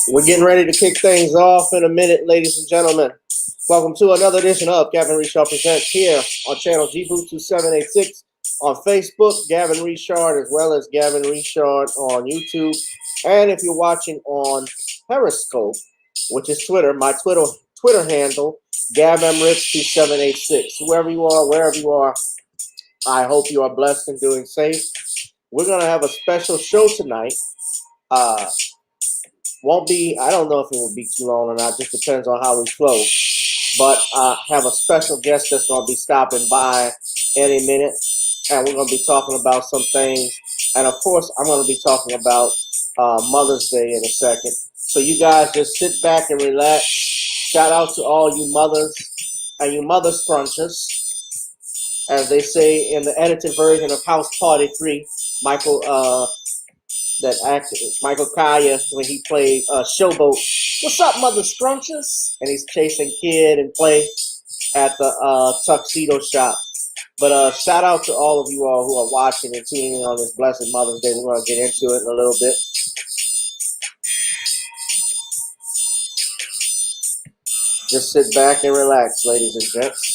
We're getting ready to kick things off in a minute, ladies and gentlemen. Welcome to another edition of Gavin Richard Presents here on channel GBoot2786 on Facebook, Gavin Richard, as well as Gavin Richard on YouTube. And if you're watching on Periscope, which is Twitter, my Twitter handle, GavinRich2786. Whoever you are, wherever you are, I hope you are blessed and doing safe. We're going to have a special show tonight. Won't be, I don't know if it will be too long or not, just depends on how we flow. But have a special guest that's going to be stopping by any minute, and we're going to be talking about some things. And of course, I'm going to be talking about Mother's Day in a second. So you guys just sit back and relax. Shout out to all you mothers and you mother scrunchers. As they say in the edited version of House Party 3, Michael Kaya, when he played Showboat. What's up, mother scrunches? And he's chasing Kid and Play at the tuxedo shop. But shout out to all of you all who are watching and tuning in on this blessed Mother's Day. We're going to get into it in a little bit. Just sit back and relax, ladies and gents.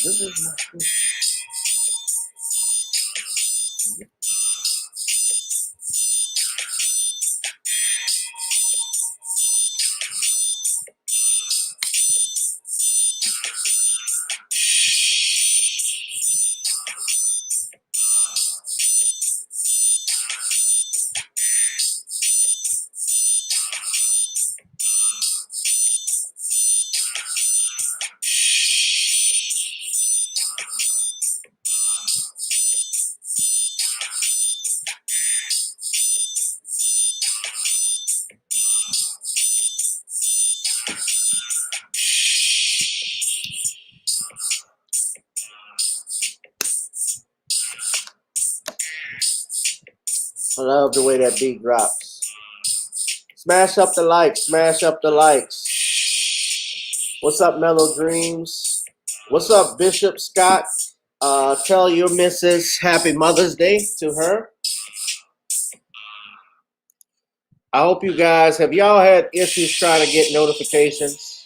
This is not good. I love the way that beat drops. Smash up the likes. Smash up the likes. What's up, Mellow Dreams? What's up, Bishop Scott? Tell your missus Happy Mother's Day to her. I hope you guys, have y'all had issues trying to get notifications?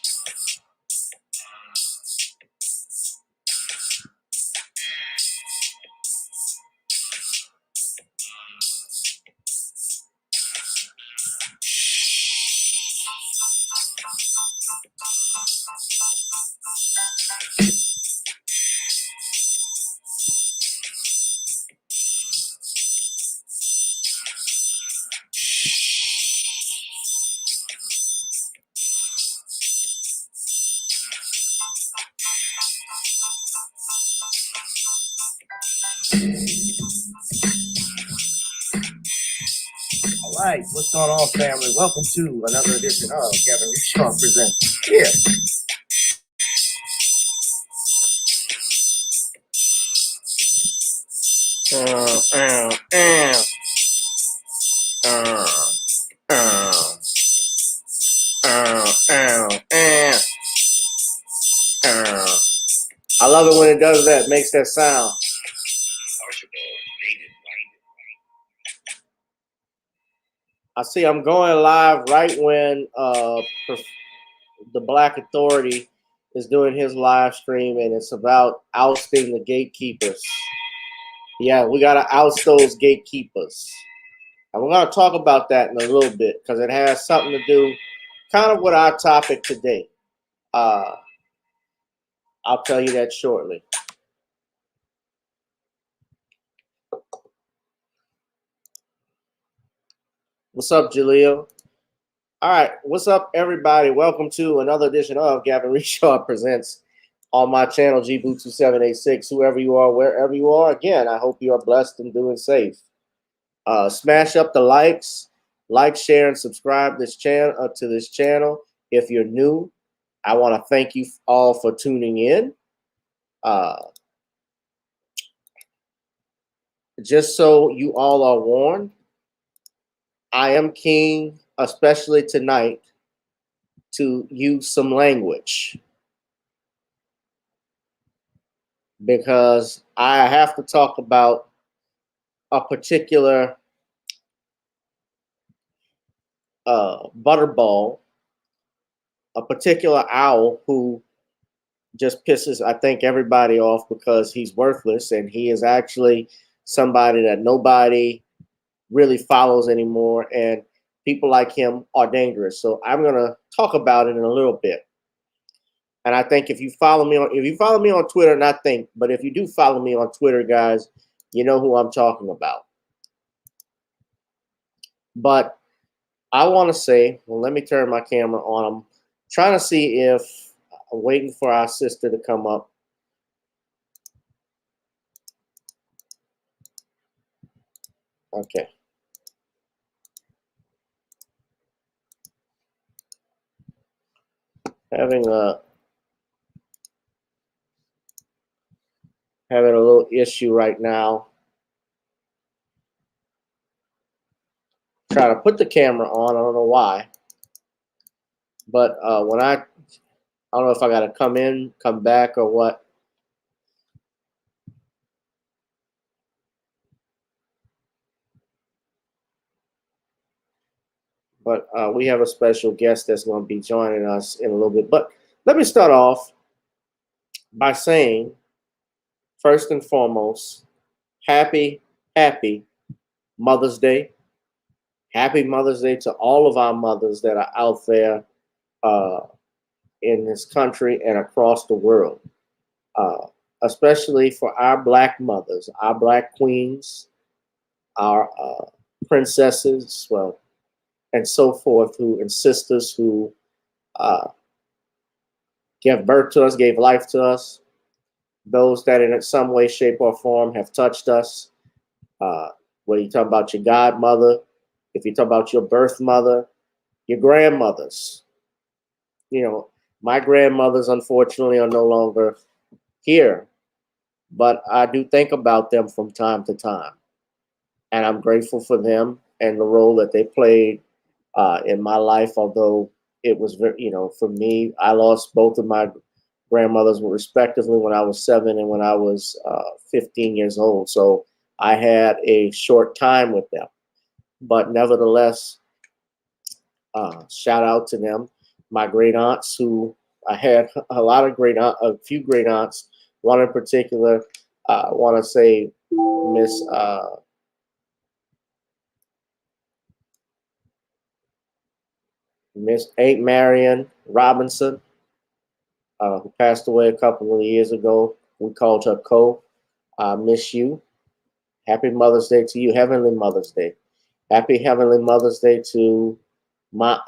All right, what's going on, family? Welcome to another edition of Gavin Richard Presents here. I love it when it does that, makes that sound. I see I'm going live right when the Black Authority is doing his live stream, and it's about ousting the gatekeepers. Yeah, we got to oust those gatekeepers. And we're going to talk about that in a little bit because it has something to do kind of with our topic today. I'll tell you that shortly. What's up, Jaleel? All right, what's up, everybody? Welcome to another edition of Gavin Richard Presents on my channel, GBoot2786. Whoever you are, wherever you are, again, I hope you are blessed and doing safe. Smash up the likes, share, and subscribe this channel to this channel. If you're new, I want to thank you all for tuning in. Just so you all are warned, I am keen, especially tonight, to use some language because I have to talk about a particular butterball, a particular owl who just pisses, I think, everybody off because he's worthless, and he is actually somebody that nobody really follows anymore, and people like him are dangerous. So I'm going to talk about it in a little bit. And I think if you follow me on Twitter, not think, but if you do follow me on Twitter, guys, you know who I'm talking about. But I want to say, well, let me turn my camera on. I'm trying to see if I'm waiting for our sister to come up. Okay. Having a little issue right now. Try to put the camera on. I don't know why. But when I don't know if I got to come in, come back, or what. But we have a special guest that's going to be joining us in a little bit. But let me start off by saying, first and foremost, happy Mother's Day. Happy Mother's Day to all of our mothers that are out there in this country and across the world, especially for our Black mothers, our Black queens, our princesses, well, and so forth, and sisters who gave birth to us, gave life to us, those that in some way, shape, or form have touched us. Whether you talk about your godmother, if you talk about your birth mother, your grandmothers. You know, my grandmothers, unfortunately, are no longer here, but I do think about them from time to time. And I'm grateful for them and the role that they played in my life, although it was very, for me, I lost both of my grandmothers respectively when I was 7 and when I was 15 years old. So I had a short time with them. But nevertheless, shout out to them. My great aunts, who I had a few great aunts. One in particular, I want to say Miss Aunt Marion Robinson, who passed away a couple of years ago. We called her Co. I miss you. Happy Mother's Day to you. Heavenly Mother's Day. Happy Heavenly Mother's Day to my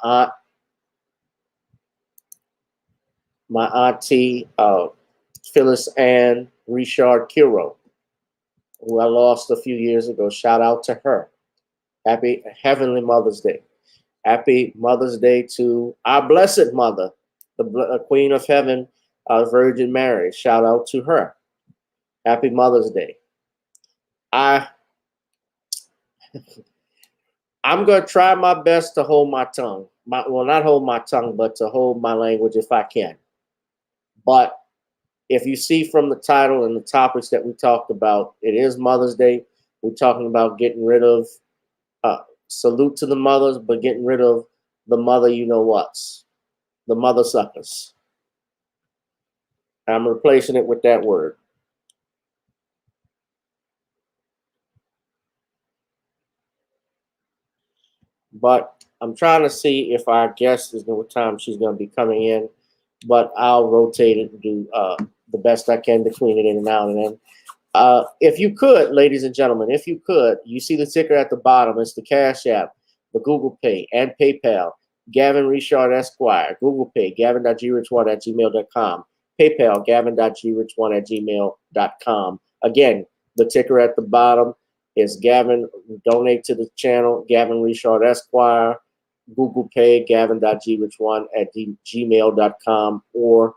auntie, Phyllis Ann Richard Kiro, who I lost a few years ago. Shout out to her. Happy Heavenly Mother's Day. Happy Mother's Day to our Blessed Mother, the Queen of Heaven, Virgin Mary. Shout out to her. Happy Mother's Day. I'm going to try my best to hold my tongue. Well, not hold my tongue, but to hold my language if I can. But if you see from the title and the topics that we talked about, it is Mother's Day. We're talking about getting rid of, salute to the mothers, but getting rid of the mother you-know-whats, the mother suckers. I'm replacing it with that word. But I'm trying to see if our guest is what time she's going to be coming in. But I'll rotate it and do the best I can to clean it in and out. And then, if you could, ladies and gentlemen, if you could, you see the ticker at the bottom. It's the Cash App, the Google Pay, and PayPal. GavinRichardEsq, Google Pay, Gavin.grich1@gmail.com. PayPal, Gavin.grich1@gmail.com. Again, the ticker at the bottom. It's Gavin. Donate to the channel, GavinRichardEsq, Google Pay, gavin.grich1@gmail.com, or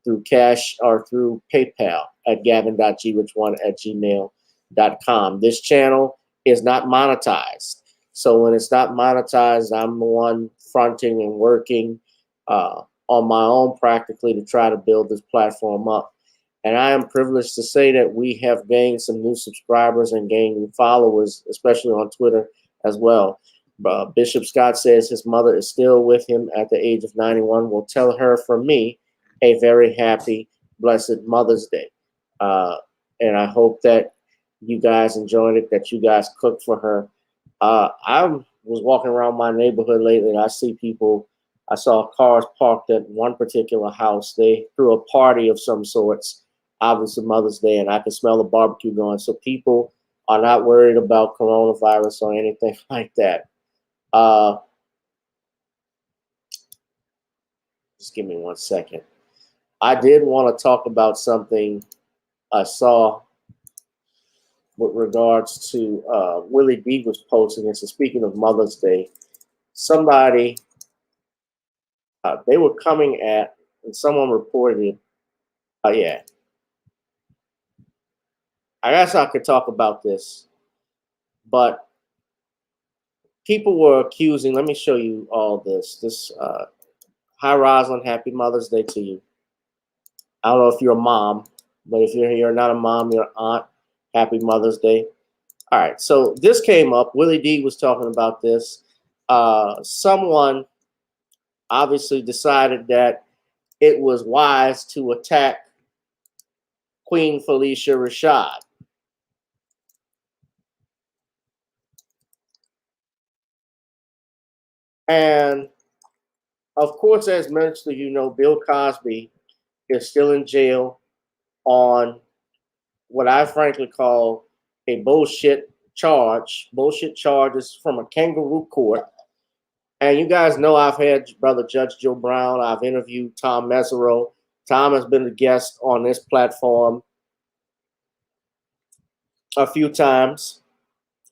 through cash or through PayPal at gavin.grich1@gmail.com. This channel is not monetized. So when it's not monetized, I'm the one fronting and working on my own practically to try to build this platform up. And I am privileged to say that we have gained some new subscribers and gained new followers, especially on Twitter as well. Bishop Scott says his mother is still with him at the age of 91. We'll tell her from me a very happy, blessed Mother's Day. And I hope that you guys enjoyed it, that you guys cooked for her. I was walking around my neighborhood lately, and I saw cars parked at one particular house. They threw a party of some sorts, obviously Mother's Day, and I could smell the barbecue going. So people are not worried about coronavirus or anything like that. Just give me 1 second. I did want to talk about something I saw with regards to Willie D was posting. And so speaking of Mother's Day, somebody, they were coming at, and someone reported, yeah. I guess I could talk about this, but people were accusing, let me show you all this. Hi, Rosalind, happy Mother's Day to you. I don't know if you're a mom, but if you're not a mom, you're an aunt, happy Mother's Day. All right, so this came up. Willie D was talking about this. Someone obviously decided that it was wise to attack Queen Felicia Rashad. And of course, as most of you know, Bill Cosby is still in jail on what I frankly call a bullshit charges from a kangaroo court. And you guys know I've had Brother Judge Joe Brown. I've interviewed Tom Mesereau. Tom has been a guest on this platform a few times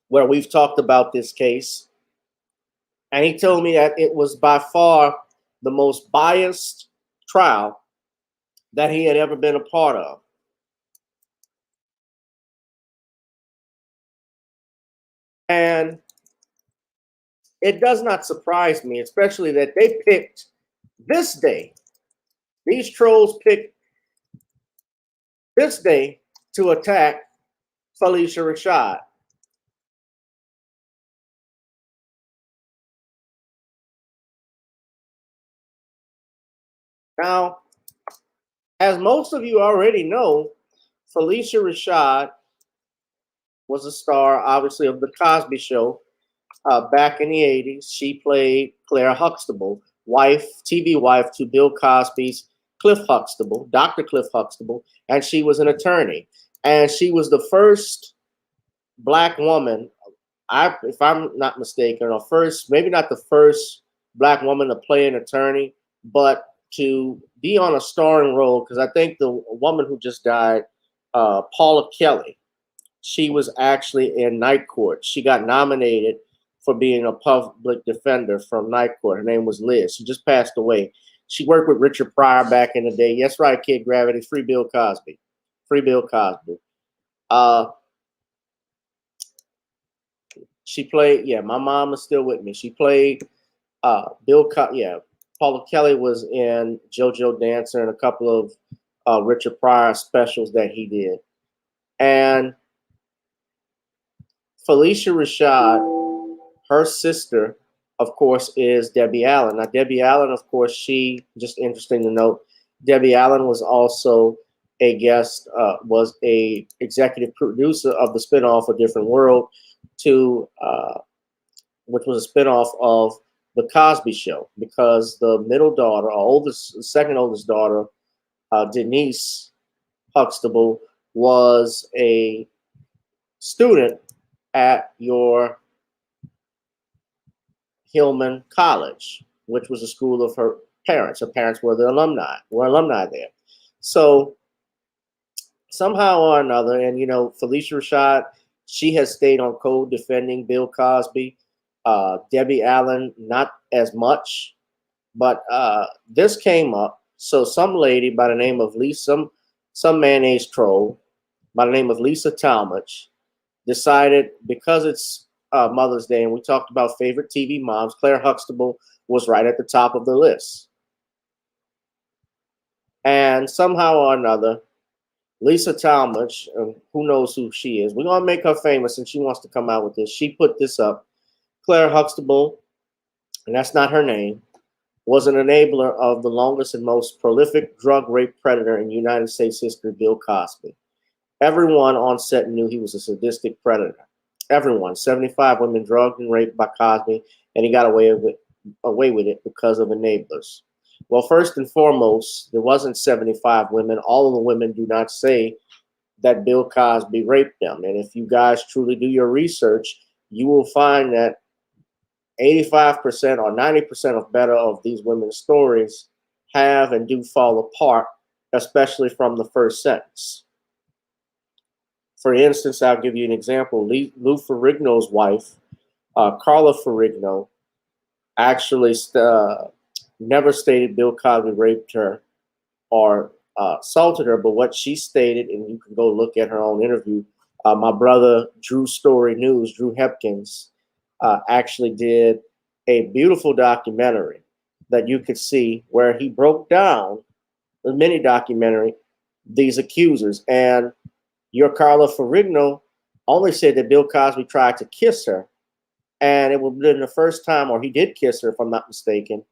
where we've talked about this case. And he told me that it was by far the most biased trial that he had ever been a part of. And it does not surprise me, especially that they picked this day. These trolls picked this day to attack Felicia Rashad. Now, as most of you already know, Felicia Rashad was a star, obviously, of The Cosby Show back in the 80s. She played Claire Huxtable, TV wife to Bill Cosby's Cliff Huxtable, Dr. Cliff Huxtable, and she was an attorney. And she was the first Black woman, if I'm not mistaken, or maybe not the first Black woman to play an attorney, but to be on a starring role, because I think the woman who just died, Paula Kelly, she was actually in Night Court. She got nominated for being a public defender from Night Court. Her name was Liz. She just passed away. She worked with Richard Pryor back in the day. Yes, right, Kid Gravity. Free Bill Cosby. Free Bill Cosby. She played, yeah, my mom is still with me. She played Paula Kelly was in JoJo Dancer and a couple of Richard Pryor specials that he did. And Felicia Rashad, her sister, of course, is Debbie Allen. Now, Debbie Allen, of course, just interesting to note, Debbie Allen was also a guest, was a executive producer of the spinoff A Different World, which was a spinoff of The Cosby Show, because the middle daughter, second oldest daughter, Denise Huxtable, was a student at your Hillman College, which was a school of her parents. Her parents were alumni there. So somehow or another, and Felicia Rashad, She has stayed on code defending Bill Cosby. Debbie Allen, not as much, but this came up. So some lady by the name of Lisa, some mayonnaise troll by the name of Lisa Talmadge, decided because it's Mother's Day and we talked about favorite TV moms, Claire Huxtable was right at the top of the list. And somehow or another, Lisa Talmadge, who knows who she is, we're going to make her famous and she wants to come out with this. She put this up. Claire Huxtable, and that's not her name, was an enabler of the longest and most prolific drug rape predator in United States history, Bill Cosby. Everyone on set knew he was a sadistic predator. Everyone, 75 women drugged and raped by Cosby, and he got away with it because of enablers. Well, first and foremost, there wasn't 75 women. All of the women do not say that Bill Cosby raped them. And if you guys truly do your research, you will find that 85% or 90% or better of these women's stories have and do fall apart, especially from the first sentence. For instance, I'll give you an example. Lou Ferrigno's wife, Carla Ferrigno, actually never stated Bill Cosby raped her or assaulted her, but what she stated, and you can go look at her own interview, my brother, Drew Story News, Drew Hepkins, actually did a beautiful documentary that you could see where he broke down, a mini documentary, these accusers. And your Carla Ferrigno only said that Bill Cosby tried to kiss her. And it was the first time, or he did kiss her, if I'm not mistaken.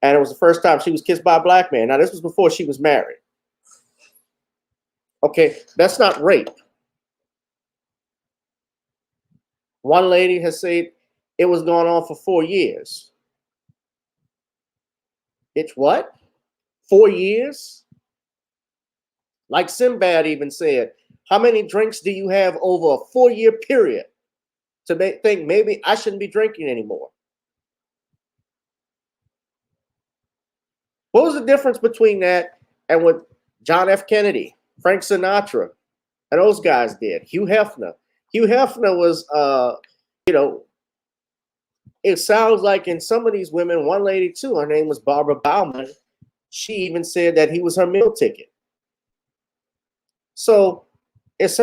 And it was the first time she was kissed by a black man. Now, this was before she was married. Okay, that's not rape. One lady has said it was going on for 4 years. It's what? 4 years? Like Sinbad even said, how many drinks do you have over a 4-year period to think maybe I shouldn't be drinking anymore? What was the difference between that and what John F. Kennedy, Frank Sinatra, and those guys did? Hugh Hefner. Hugh Hefner was, it sounds like in some of these women, one lady too, her name was Barbara Bauman, she even said that he was her meal ticket. So it's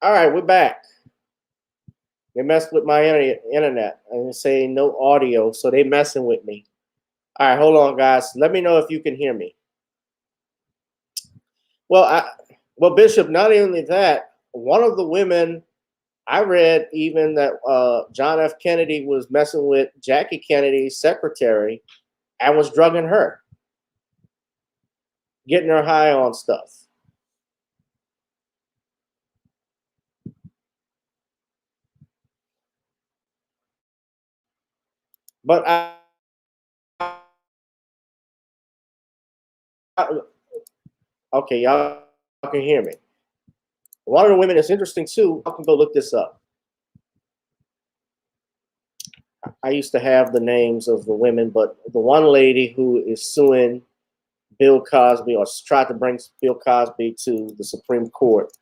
all right, we're back. They messed with my internet and say no audio, so they messing with me. All right, hold on, guys. Let me know if you can hear me. Well, Bishop, not only that, one of the women I read even that John F. Kennedy was messing with Jackie Kennedy's secretary and was drugging her, getting her high on stuff. But okay, y'all can hear me. One of the women is interesting too. I can go look this up. I used to have the names of the women, but the one lady who is suing Bill Cosby, or tried to bring Bill Cosby to the Supreme Court.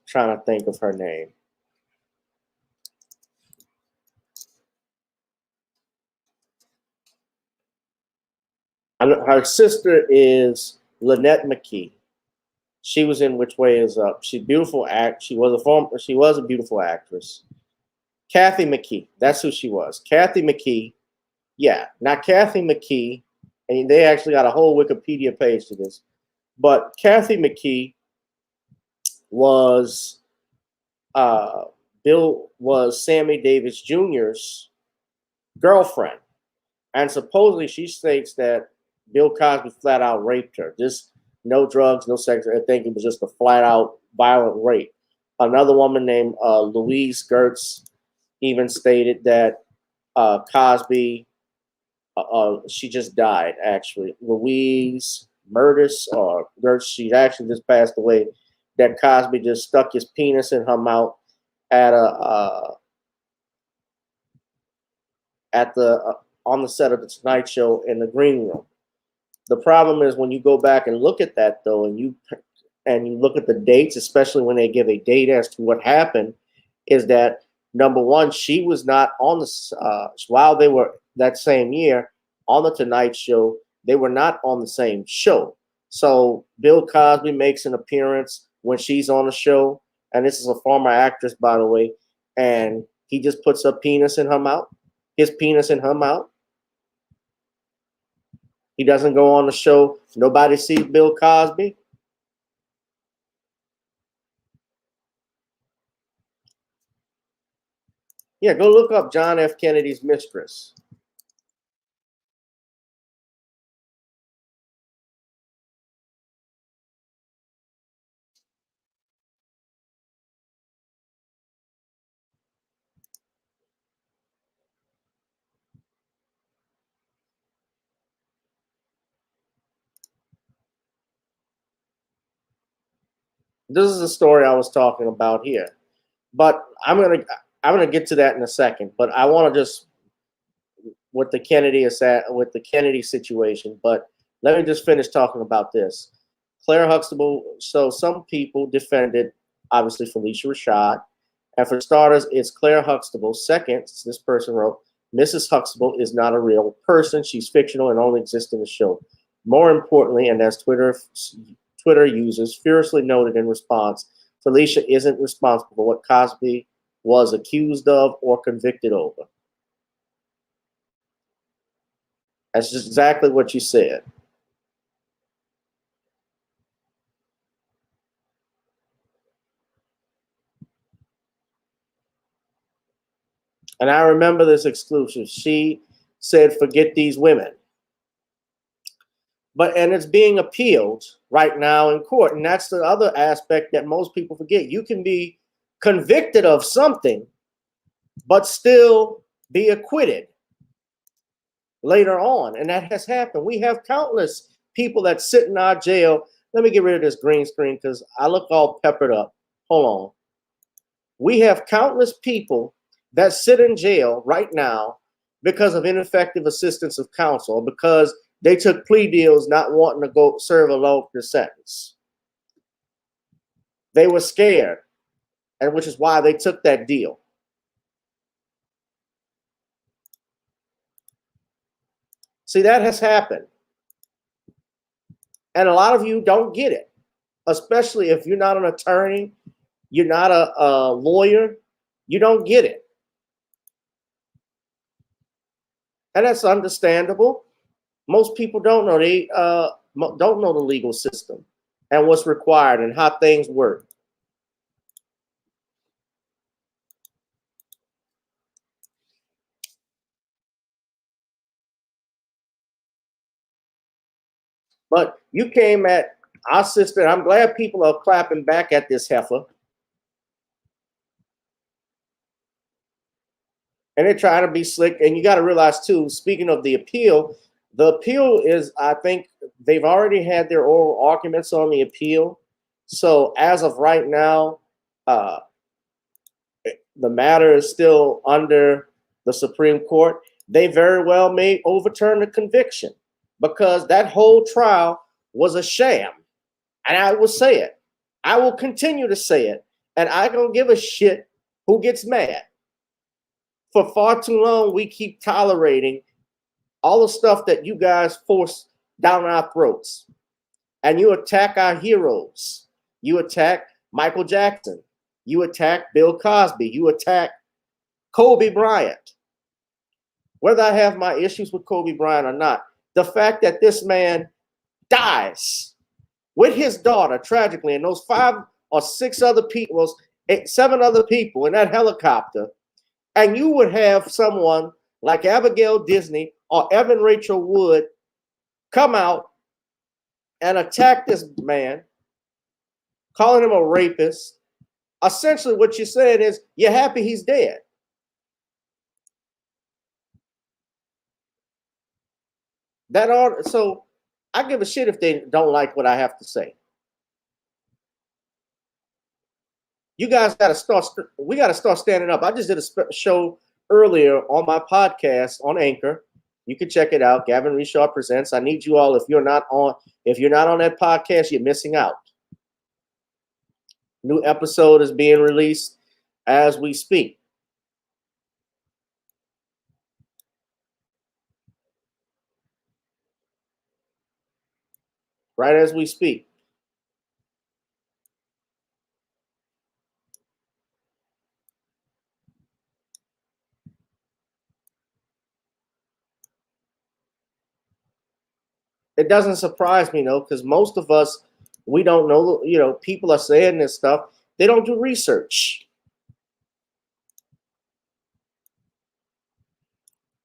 Trying to think of her name. Her sister is Lynette McKee. She was in Which Way Is Up. She beautiful act. She was a beautiful actress. Kathy McKee. That's who she was. Kathy McKee. Yeah. Now Kathy McKee, and they actually got a whole Wikipedia page to this. But Kathy McKee was Sammy Davis Jr.'s girlfriend. And supposedly she states that Bill Cosby flat out raped her. Just no drugs, no sex. I think it was just a flat out violent rape. Another woman named Louise Gertz even stated that Cosby, she just died actually. Louise Murtis or Gertz, she actually just passed away. That Cosby just stuck his penis in her mouth at on the set of the Tonight Show in the green room. The problem is when you go back and look at that though, and you look at the dates, especially when they give a date as to what happened, is that number one, she was not on the while they were that same year on the Tonight Show, they were not on the same show. So Bill Cosby makes an appearance when she's on the show, and this is a former actress, by the way, and he just puts his penis in her mouth. He doesn't go on the show. Nobody sees Bill Cosby. Yeah, go look up John F. Kennedy's mistress. This is the story I was talking about here. But I'm gonna get to that in a second. But I want to just with the Kennedy situation. But let me just finish talking about this. Claire Huxtable. So some people defended obviously Phylicia Rashad, and for starters, it's Claire Huxtable. Second, this person wrote, Mrs. Huxtable is not a real person. She's fictional and only exists in the show. More importantly, and as Twitter users furiously noted in response, Phylicia isn't responsible for what Cosby was accused of or convicted over. That's just exactly what you said. And I remember this exclusive. She said, forget these women. And it's being appealed right now in court. And that's the other aspect that most people forget. You can be convicted of something, but still be acquitted later on. And that has happened. We have countless people that sit in our jail. Let me get rid of this green screen because I look all peppered up. Hold on. We have countless people that sit in jail right now because of ineffective assistance of counsel, because they took plea deals not wanting to go serve a longer sentence. They were scared, and which is why they took that deal. See, that has happened. And a lot of you don't get it, especially if you're not an attorney, you're not a lawyer, you don't get it. And that's understandable. Most people don't know. They don't know the legal system and what's required and how things work. But you came at our sister. I'm glad people are clapping back at this heifer. And they're trying to be slick. And you got to realize, too, speaking of the appeal is, I think they've already had their oral arguments on the appeal. So as of right now, Uh, the matter is still under the Supreme Court. They very well may overturn the conviction because that whole trial was a sham. And I will say it. I will continue to say it. And I don't give a shit who gets mad. For far too long, we keep tolerating all the stuff that you guys force down our throats. And you attack our heroes. You attack Michael Jackson. You attack Bill Cosby. You attack Kobe Bryant. Whether I have my issues with Kobe Bryant or not, the fact that this man dies with his daughter tragically, and those 5 or 6 other people, 7 other people in that helicopter, and you would have someone like Abigail Disney or Evan Rachel Wood come out and attack this man, calling him a rapist. Essentially, what you're saying is you're happy he's dead. So I give a shit if they don't like what I have to say. You guys got to start. We got to start standing up. I just did a show earlier on my podcast on Anchor. You can check it out. Gavin Richard Presents. I need you all. If you're not on that podcast, you're missing out. New episode is being released as we speak. Right as we speak. It doesn't surprise me, though, because most of us, we don't know, people are saying this stuff. They don't do research.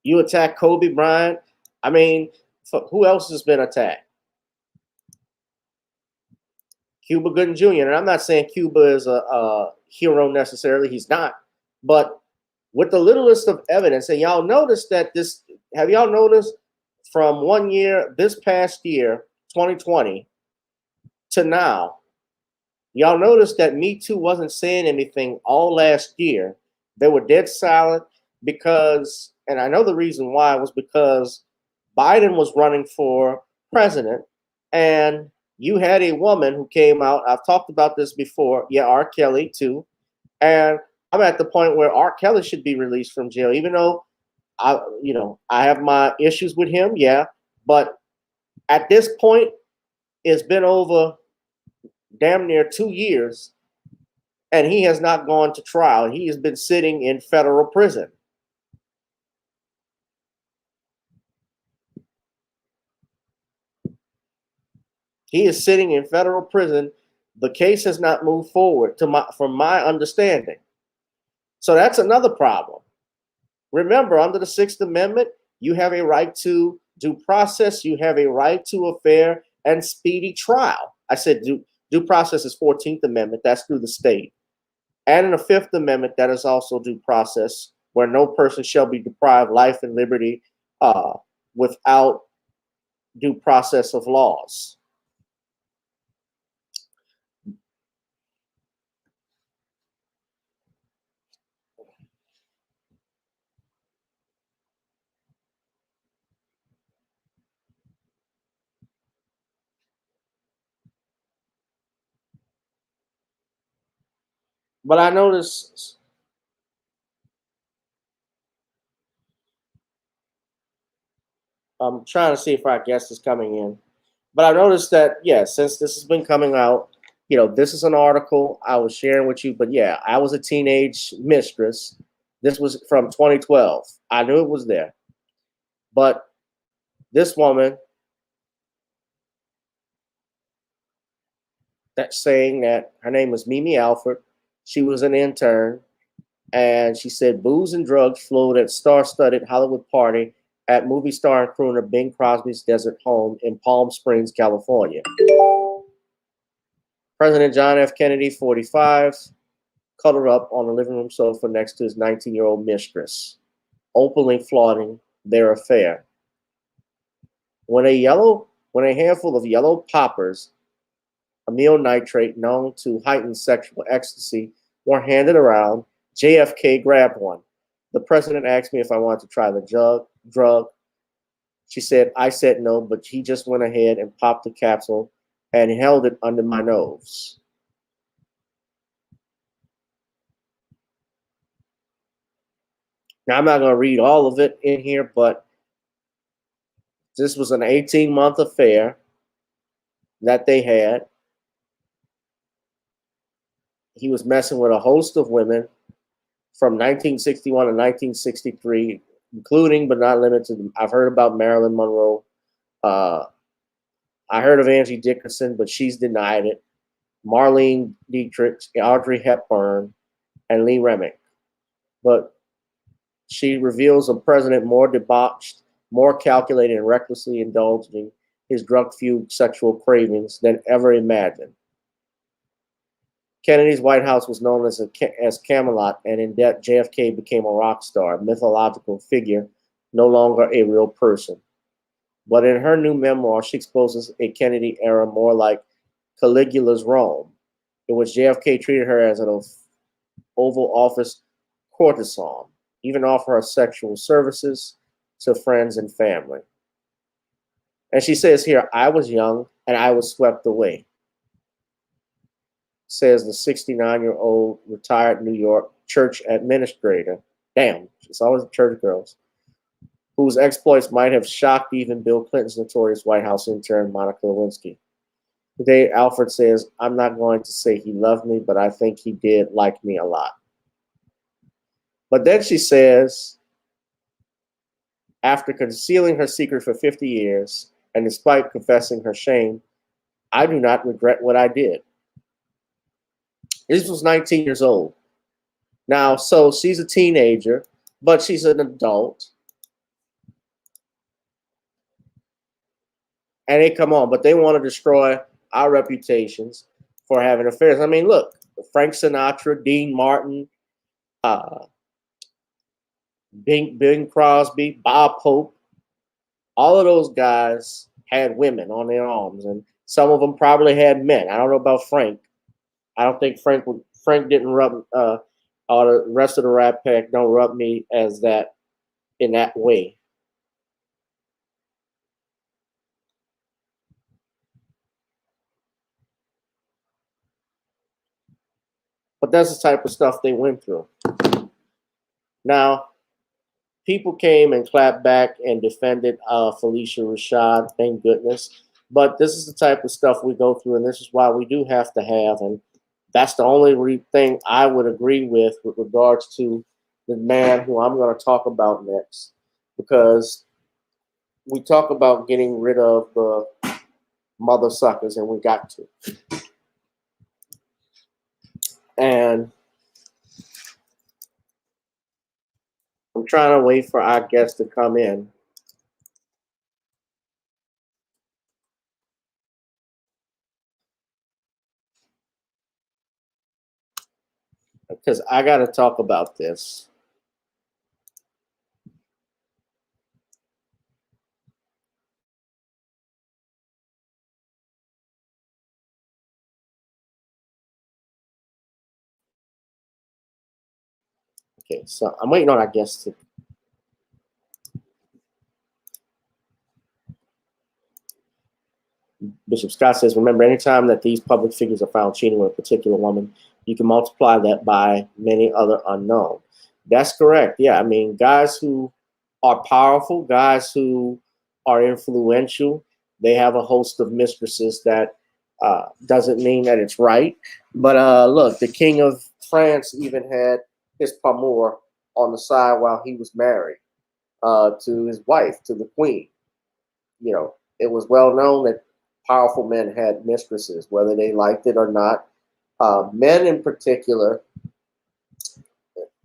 You attack Kobe Bryant. I mean, who else has been attacked? Cuba Gooding Jr. And I'm not saying Cuba is a hero necessarily. He's not. But with the littlest of evidence, and y'all notice that have y'all noticed from one year, this past year, 2020, to now, y'all noticed that Me Too wasn't saying anything all last year. They were dead silent because, and I know the reason why was because Biden was running for president, and you had a woman who came out. I've talked about this before. Yeah, R. Kelly too. And I'm at the point where R. Kelly should be released from jail, even though I have my issues with him. Yeah, but at this point, it's been over damn near 2 years, and he has not gone to trial. He has been sitting in federal prison. He is sitting in federal prison. The case has not moved forward from my understanding. So that's another problem. Remember, under the 6th Amendment, you have a right to due process. You have a right to a fair and speedy trial. I said due process is 14th Amendment. That's through the state. And in the 5th Amendment, that is also due process, where no person shall be deprived life and liberty without due process of laws. But I noticed I'm trying to see if our guest is coming in. But I noticed that, yeah, since this has been coming out, this is an article I was sharing with you. But yeah, I was a teenage mistress. This was from 2012. I knew it was there. But this woman that's saying that her name was Mimi Alford. She was an intern. And she said booze and drugs flowed at star-studded Hollywood party at movie star and crooner Bing Crosby's desert home in Palm Springs, California. President John F. Kennedy, 45, cuddled up on the living room sofa next to his 19-year-old mistress, openly flaunting their affair. When a handful of yellow poppers, amyl nitrate known to heighten sexual ecstasy, were handed around. JFK grabbed one. The president asked me if I wanted to try the drug. She said, I said no, but he just went ahead and popped the capsule and held it under my nose. Now, I'm not going to read all of it in here, but this was an 18-month affair that they had. He was messing with a host of women from 1961 to 1963, including but not limited to, I've heard about Marilyn Monroe. I heard of Angie Dickinson, but she's denied it. Marlene Dietrich, Audrey Hepburn, and Lee Remick. But she reveals a president more debauched, more calculated, and recklessly indulging his drug-fueled sexual cravings than ever imagined. Kennedy's White House was known as Camelot, and in death, JFK became a rock star, a mythological figure, no longer a real person. But in her new memoir, she exposes a Kennedy era more like Caligula's Rome, in which JFK treated her as an Oval Office courtesan, even offer her sexual services to friends and family. And she says here, I was young and I was swept away, says the 69-year-old retired New York church administrator. Damn, it's always the church girls, whose exploits might have shocked even Bill Clinton's notorious White House intern, Monica Lewinsky. Today, Alfred says, I'm not going to say he loved me, but I think he did like me a lot. But then she says, after concealing her secret for 50 years, and despite confessing her shame, I do not regret what I did. This was 19 years old. Now, so she's a teenager, but she's an adult. And they come on, but they want to destroy our reputations for having affairs. I mean, look, Frank Sinatra, Dean Martin, Bing Crosby, Bob Hope, all of those guys had women on their arms, and some of them probably had men. I don't know about Frank. I don't think Frank didn't rub, or the rest of the Rat Pack don't rub me as that in that way. But that's the type of stuff they went through. Now, people came and clapped back and defended Felicia Rashad, thank goodness. But this is the type of stuff we go through, and this is why we do have to have, and that's the only thing I would agree with regards to the man who I'm going to talk about next. Because we talk about getting rid of the mother suckers, and we got to. And I'm trying to wait for our guest to come in. Because I got to talk about this. Okay, so I'm waiting on our guest to. Bishop Scott says, remember, anytime that these public figures are found cheating with a particular woman, you can multiply that by many other unknown. That's correct. Yeah, I mean, guys who are powerful, guys who are influential, they have a host of mistresses. That doesn't mean that it's right. But look, the king of France even had his paramour on the side while he was married to his wife, to the queen. You know, it was well known that powerful men had mistresses, whether they liked it or not. Men in particular,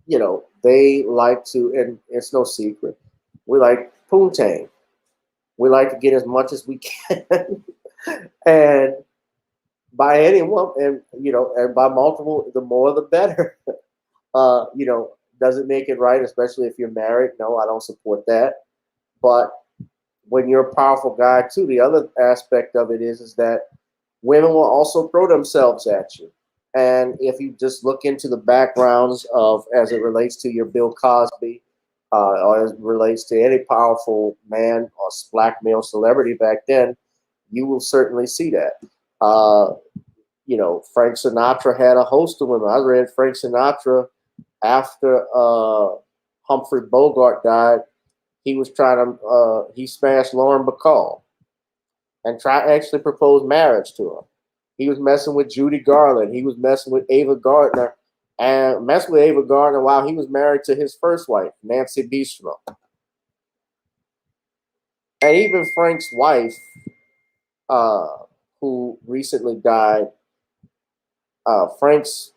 you know, they like to, and it's no secret, we like poontang. We like to get as much as we can. And by anyone, and, you know, and by multiple, the more the better. You know, does it make it right, especially if you're married? No, I don't support that. But when you're a powerful guy too, the other aspect of it is that women will also throw themselves at you. And if you just look into the backgrounds of, as it relates to your Bill Cosby, or as it relates to any powerful man or black male celebrity back then, you will certainly see that. Uh, Frank Sinatra had a host of women. I read Frank Sinatra after Humphrey Bogart died. He was trying to he smashed Lauren Bacall and actually proposed marriage to her. He was messing with Judy Garland. He was messing with Ava Gardner, and messed with Ava Gardner while he was married to his first wife, Nancy Bistro. And even Frank's wife, uh, who recently died, Frank's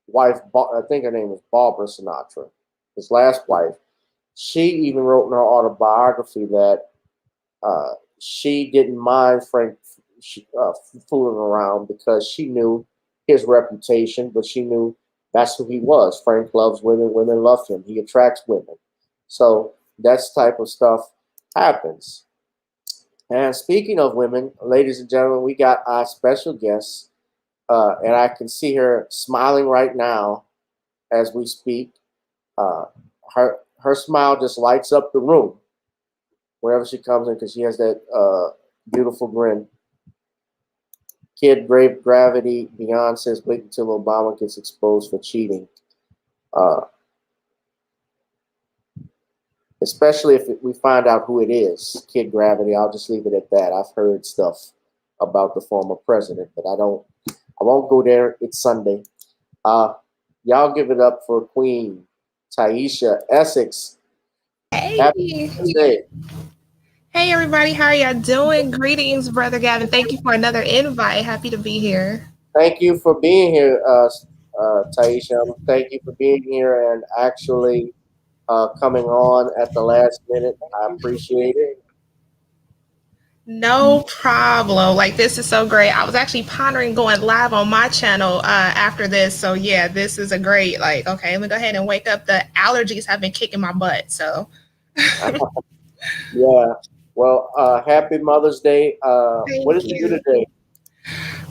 wife, I think her name was Barbara Sinatra, his last wife. She even wrote in her autobiography that she didn't mind Frank fooling around because she knew his reputation, but she knew that's who he was. Frank loves women. Women love him. He attracts women. So that's type of stuff happens. And speaking of women, ladies and gentlemen, we got our special guest, and I can see her smiling right now as we speak. Uh, her smile just lights up the room wherever she comes in because she has that beautiful grin. Kid Brave Gravity Beyond says wait until Obama gets exposed for cheating. Uh, Especially if we find out who it is, Kid Gravity. I'll just leave it at that. I've heard stuff about the former president, but I won't go there. It's Sunday. Y'all give it up for Queen Taisha Essex. Happy Hey, Sunday. hey everybody, how are y'all doing? Greetings, Brother Gavin. Thank you for another invite. Happy to be here. Thank you for being here, Taisha. Thank you for being here and actually coming on at the last minute. I appreciate it. No problem. Like, this is so great. I was actually pondering going live on my channel after this. So, yeah, this is a great, like, okay, let me go ahead and wake up. The allergies have been kicking my butt. So, Yeah. Well, happy Mother's Day. What thank did you do you. today?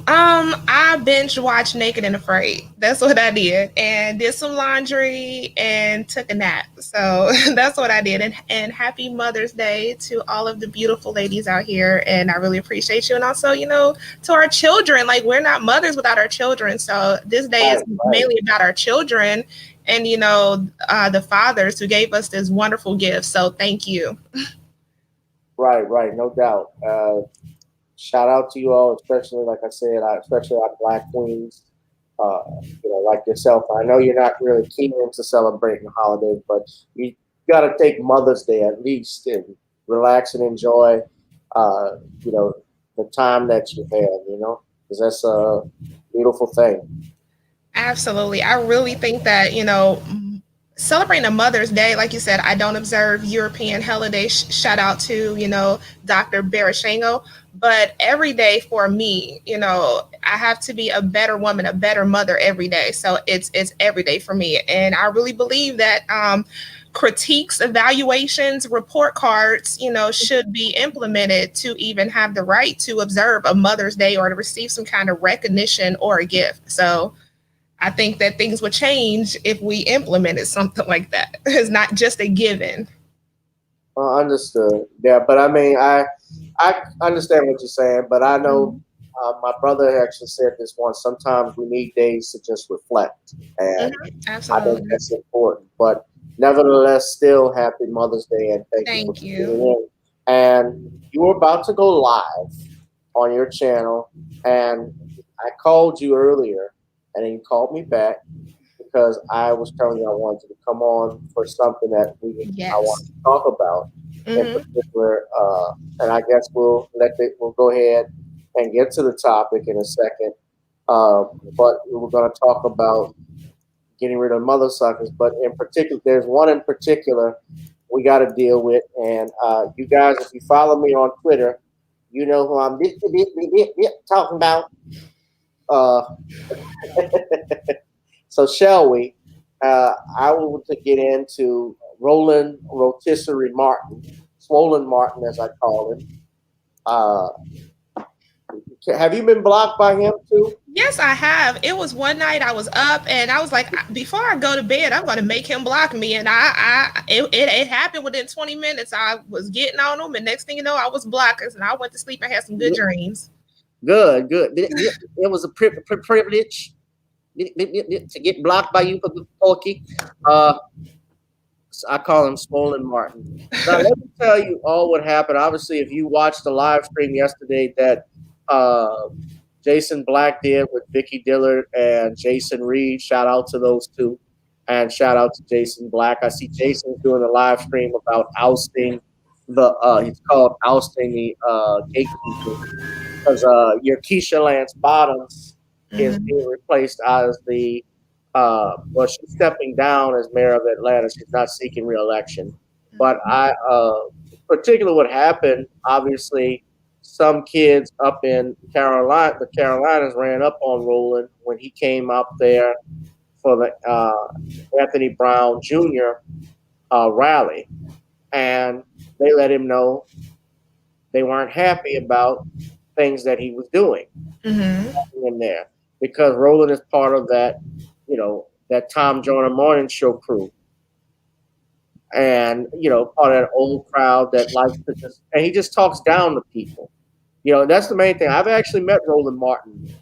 I binge watched Naked and Afraid. That's what I did, and did some laundry and took a nap. So that's what I did. And happy Mother's Day to all of the beautiful ladies out here. And I really appreciate you. And also, to our children. Like, we're not mothers without our children. So this day is Right, right, mainly about our children and the fathers who gave us this wonderful gift. So thank you. right. No doubt. Shout out to you all, especially like I said, especially our Black queens. Uh, like yourself. I know you're not really keen into celebrating holidays, but you got to take Mother's Day at least and relax and enjoy. Uh, you know, the time that you have. Because that's a beautiful thing. Absolutely. I really think that, celebrating a Mother's Day, like you said, I don't observe European holidays. Shout out to, Dr. Barashango. But every day for me, I have to be a better woman, a better mother every day. So it's every day for me. And I really believe that critiques, evaluations, report cards, should be implemented to even have the right to observe a Mother's Day or to receive some kind of recognition or a gift. So I think that things would change if we implemented something like that. It's not just a given. Understood. Yeah, but I mean, I understand what you're saying, but I know Mhm. my brother actually said this once. Sometimes we need days to just reflect, and I think Absolutely. that's important. But nevertheless, still happy Mother's Day, and thank you for Thank tuning you. in. And you were about to go live on your channel, and I called you earlier, and then you called me back because I was telling you I wanted to come on for something that I want Yes. to talk about in Hmm. particular. And I guess we'll go ahead and get to the topic in a second. Uh, but we were going to talk about getting rid of mother suckers. But in particular, there's one in particular we got to deal with. And you guys, if you follow me on Twitter, you know who I'm talking about. Uh, So shall we? I want to get into Roland Rotisserie Martin, Swollen Martin as I call him. Uh, have you been blocked by him too? Yes, I have. It was one night I was up and I was like, before I go to bed, I'm going to make him block me. And it happened within 20 minutes. I was getting on him, and next thing you know, I was blockers, and I went to sleep and had some good dreams. Good, good. It was a privilege to get blocked by you, Porky. Uh, I call him Swollen Martin. Now, let me tell you all what happened. Obviously, if you watched the live stream yesterday that uh, Jason Black did with Vicky Dillard and Jason Reed, shout out to those two. And shout out to Jason Black. I see Jason's doing a live stream about ousting he's called ousting the gatekeepers because your Keisha Lance Bottoms is Mhm. being replaced as the well, she's stepping down as mayor of Atlanta. She's not seeking reelection. But particularly what happened, obviously, some kids up in the Carolinas, ran up on Roland when he came up there for the Anthony Brown Jr. Rally, and they let him know they weren't happy about things that he was doing Mhm. in there because Roland is part of that, that Tom Joyner Morning Show crew, and part of that old crowd that likes to and he just talks down to people. That's the main thing. I've actually met Roland Martin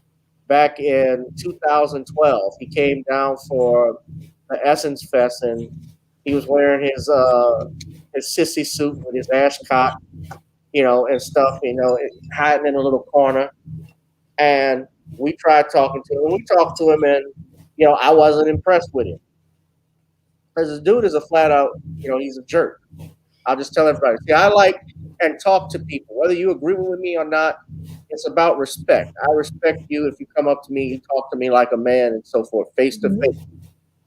back in 2012. He came down for the Essence Fest, and he was wearing his sissy suit with his ascot, and stuff, hiding in a little corner. And we tried talking to him. We talked to him, and I wasn't impressed with him because this dude is a flat out, he's a jerk. I'll just tell everybody. See, I like and talk to people, whether you agree with me or not. It's about respect. I respect you if you come up to me, you talk to me like a man, and so forth, face to face.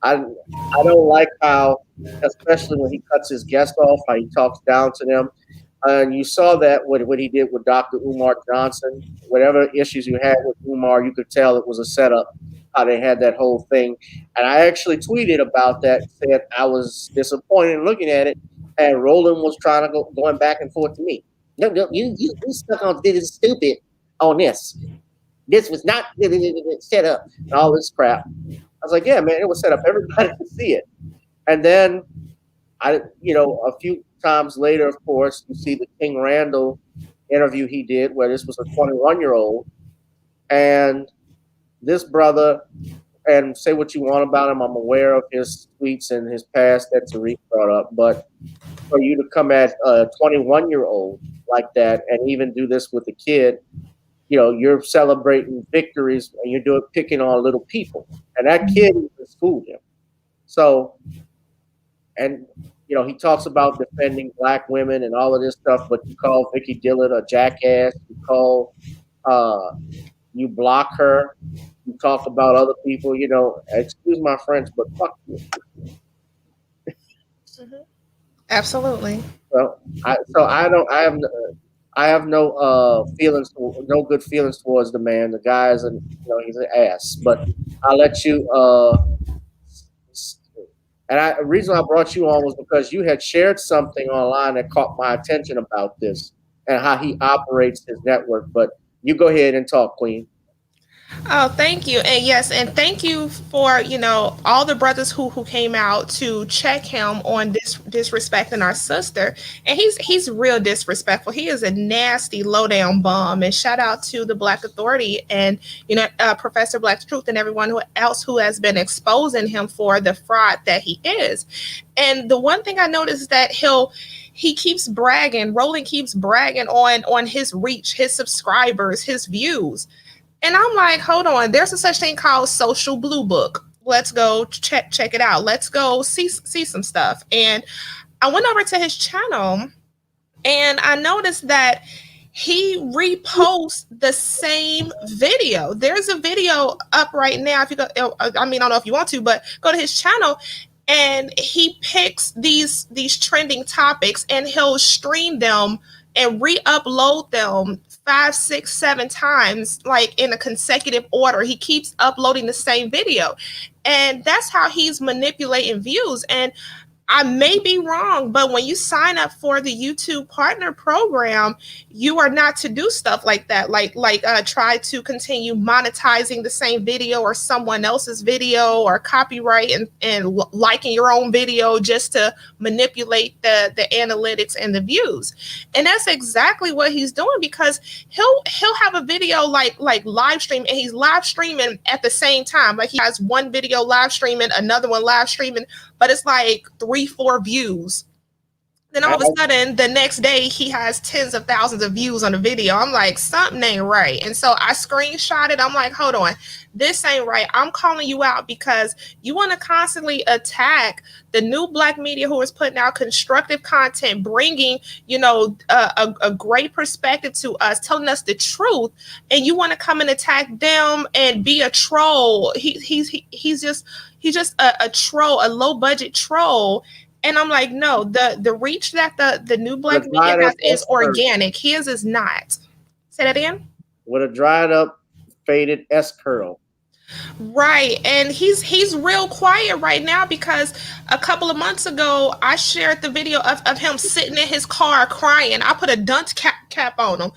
I don't like how, especially when he cuts his guests off, how he talks down to them. And you saw that what he did with Dr. Umar Johnson. Whatever issues you had with Umar, you could tell it was a setup. How they had that whole thing, and I actually tweeted about that. Said I was disappointed in looking at it, and Roland was trying to going back and forth to me. No, no, you stuck on this is stupid on this. This was not set up and all this crap. I was like, yeah, man, it was set up. Everybody could see it. And then a few times later, of course, you see the King Randall interview he did where this was a 21-year-old, and this brother, and say what you want about him. I'm aware of his tweets and his past that Tariq brought up, but for you to come at a 21-year-old like that and even do this with a kid, you're celebrating victories and you're picking on little people, and that kid even schooled him. So, and he talks about defending black women and all of this stuff, but you call Vicky Dillard a jackass. Uh, you block her. You talk about other people. Excuse my French, but fuck you. Mhm. Absolutely. So I don't. I have no feelings, no good feelings towards the man. The guy is he's an ass. But I'll let you. And the reason I brought you on was because you had shared something online that caught my attention about this and how he operates his network. But you go ahead and talk, Queen. Oh, thank you. And yes, and thank you for, all the brothers who came out to check him on disrespecting our sister. And he's real disrespectful. He is a nasty low down bum. And shout out to the Black Authority and Professor Black Truth and everyone else who has been exposing him for the fraud that he is. And the one thing I noticed is that he keeps bragging, Roland keeps bragging on his reach, his subscribers, his views. And I'm like, hold on, there's a such thing called social blue book. Let's go check it out. Let's go see some stuff. And I went over to his channel and I noticed that he reposts the same video. There's a video up right now. If you go, I mean, I don't know if you want to, but go to his channel and he picks these trending topics and he'll stream them and re-upload them 5, 6, 7 times, like in a consecutive order. He keeps uploading the same video, and that's how he's manipulating views. And I may be wrong, but when you sign up for the YouTube Partner Program, you are not to do stuff like that. Try to continue monetizing the same video or someone else's video, or copyright and liking your own video just to manipulate the analytics and the views. And that's exactly what he's doing, because he'll have a video like live stream, and he's live streaming at the same time. Like, he has one video live streaming, another one live streaming, but it's like 3-4 views. Then all of a sudden, the next day, he has tens of thousands of views on the video. I'm like, something ain't right. And so I screenshot it. I'm like, hold on, this ain't right. I'm calling you out because you want to constantly attack the new Black media who is putting out constructive content, bringing, a great perspective to us, telling us the truth, and you want to come and attack them and be a troll. He's just a troll, a low budget troll. And I'm like, no, the reach that the new Black media has is organic. His is not. Say that again? With a dried up, faded S curl. Right. And he's real quiet right now, because a couple of months ago I shared the video of him sitting in his car crying. I put a dunce cap on him.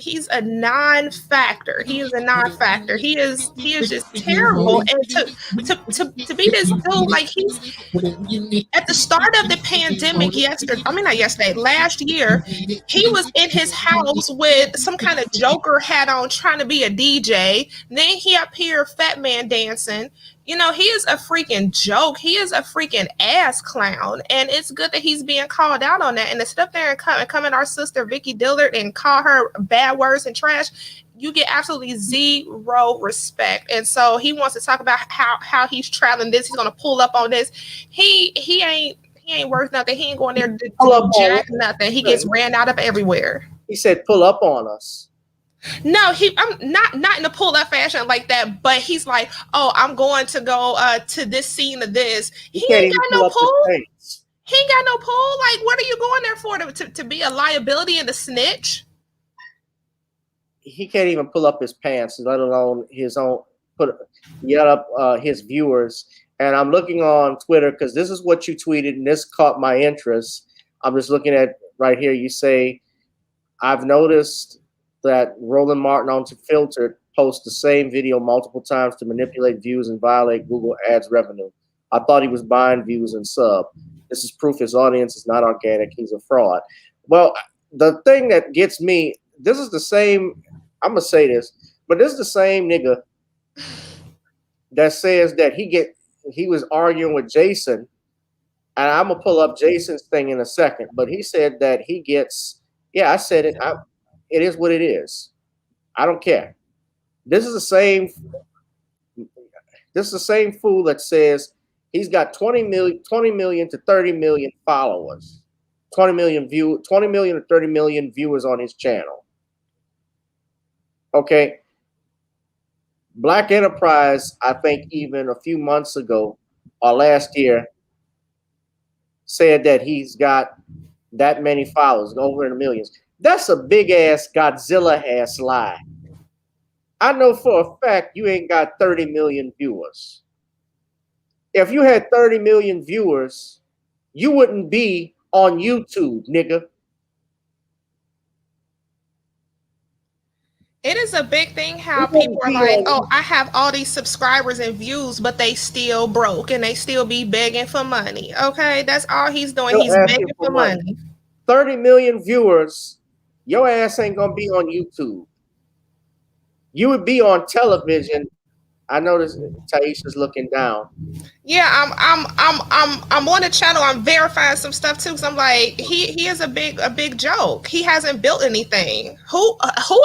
He's a non-factor. He is a non-factor. He is just terrible. And to be this dude, like, he's at the start of the pandemic last year, he was in his house with some kind of Joker hat on, trying to be a DJ. Then he up here fat man dancing. He is a freaking joke. He is a freaking ass clown. And it's good that he's being called out on that. And to sit up there and come at our sister Vicky Dillard and call her bad words and trash, you get absolutely zero respect. And so he wants to talk about how he's traveling this. He's going to pull up on this. He ain't worth nothing. He ain't going there to do jack nothing. He gets ran out of everywhere. He said, pull up on us. No, I'm not in a pull up fashion like that, but he's like, oh, I'm going to go to this scene of this. He ain't got no pull. He ain't got no pull. Like, what are you going there for? To be a liability and a snitch? He can't even pull up his pants, let alone his own yell up his viewers. And I'm looking on Twitter because this is what you tweeted, and this caught my interest. I'm just looking at right here. You say, I've noticed that Roland Martin on Filtered posts the same video multiple times to manipulate views and violate Google Ads revenue. I thought he was buying views and sub. This is proof his audience is not organic. He's a fraud. Well, the thing that gets me, this is the same, I'm going to say this, but this is the same nigga that says that he was arguing with Jason, and I'm going to pull up Jason's thing in a second, but he said that he gets, I said it, it is what it is. I don't care. This is the same fool that says he's got 20 million to 30 million followers, 20 million to 30 million viewers on his channel. Okay. Black Enterprise, I think even a few months ago or last year, said that he's got that many followers, over in the millions. That's a big ass Godzilla ass lie. I know for a fact you ain't got 30 million viewers. If you had 30 million viewers, you wouldn't be on YouTube, nigga. It is a big thing how people are like, oh, I have all these subscribers and views, but they still broke and they still be begging for money. Okay, that's all he's doing. He's begging for money. 30 million viewers. Your ass ain't gonna be on YouTube. You would be on television. I noticed Taisha's looking down. Yeah, I'm on the channel. I'm verifying some stuff too. Cause I'm like, he is a big joke. He hasn't built anything. Who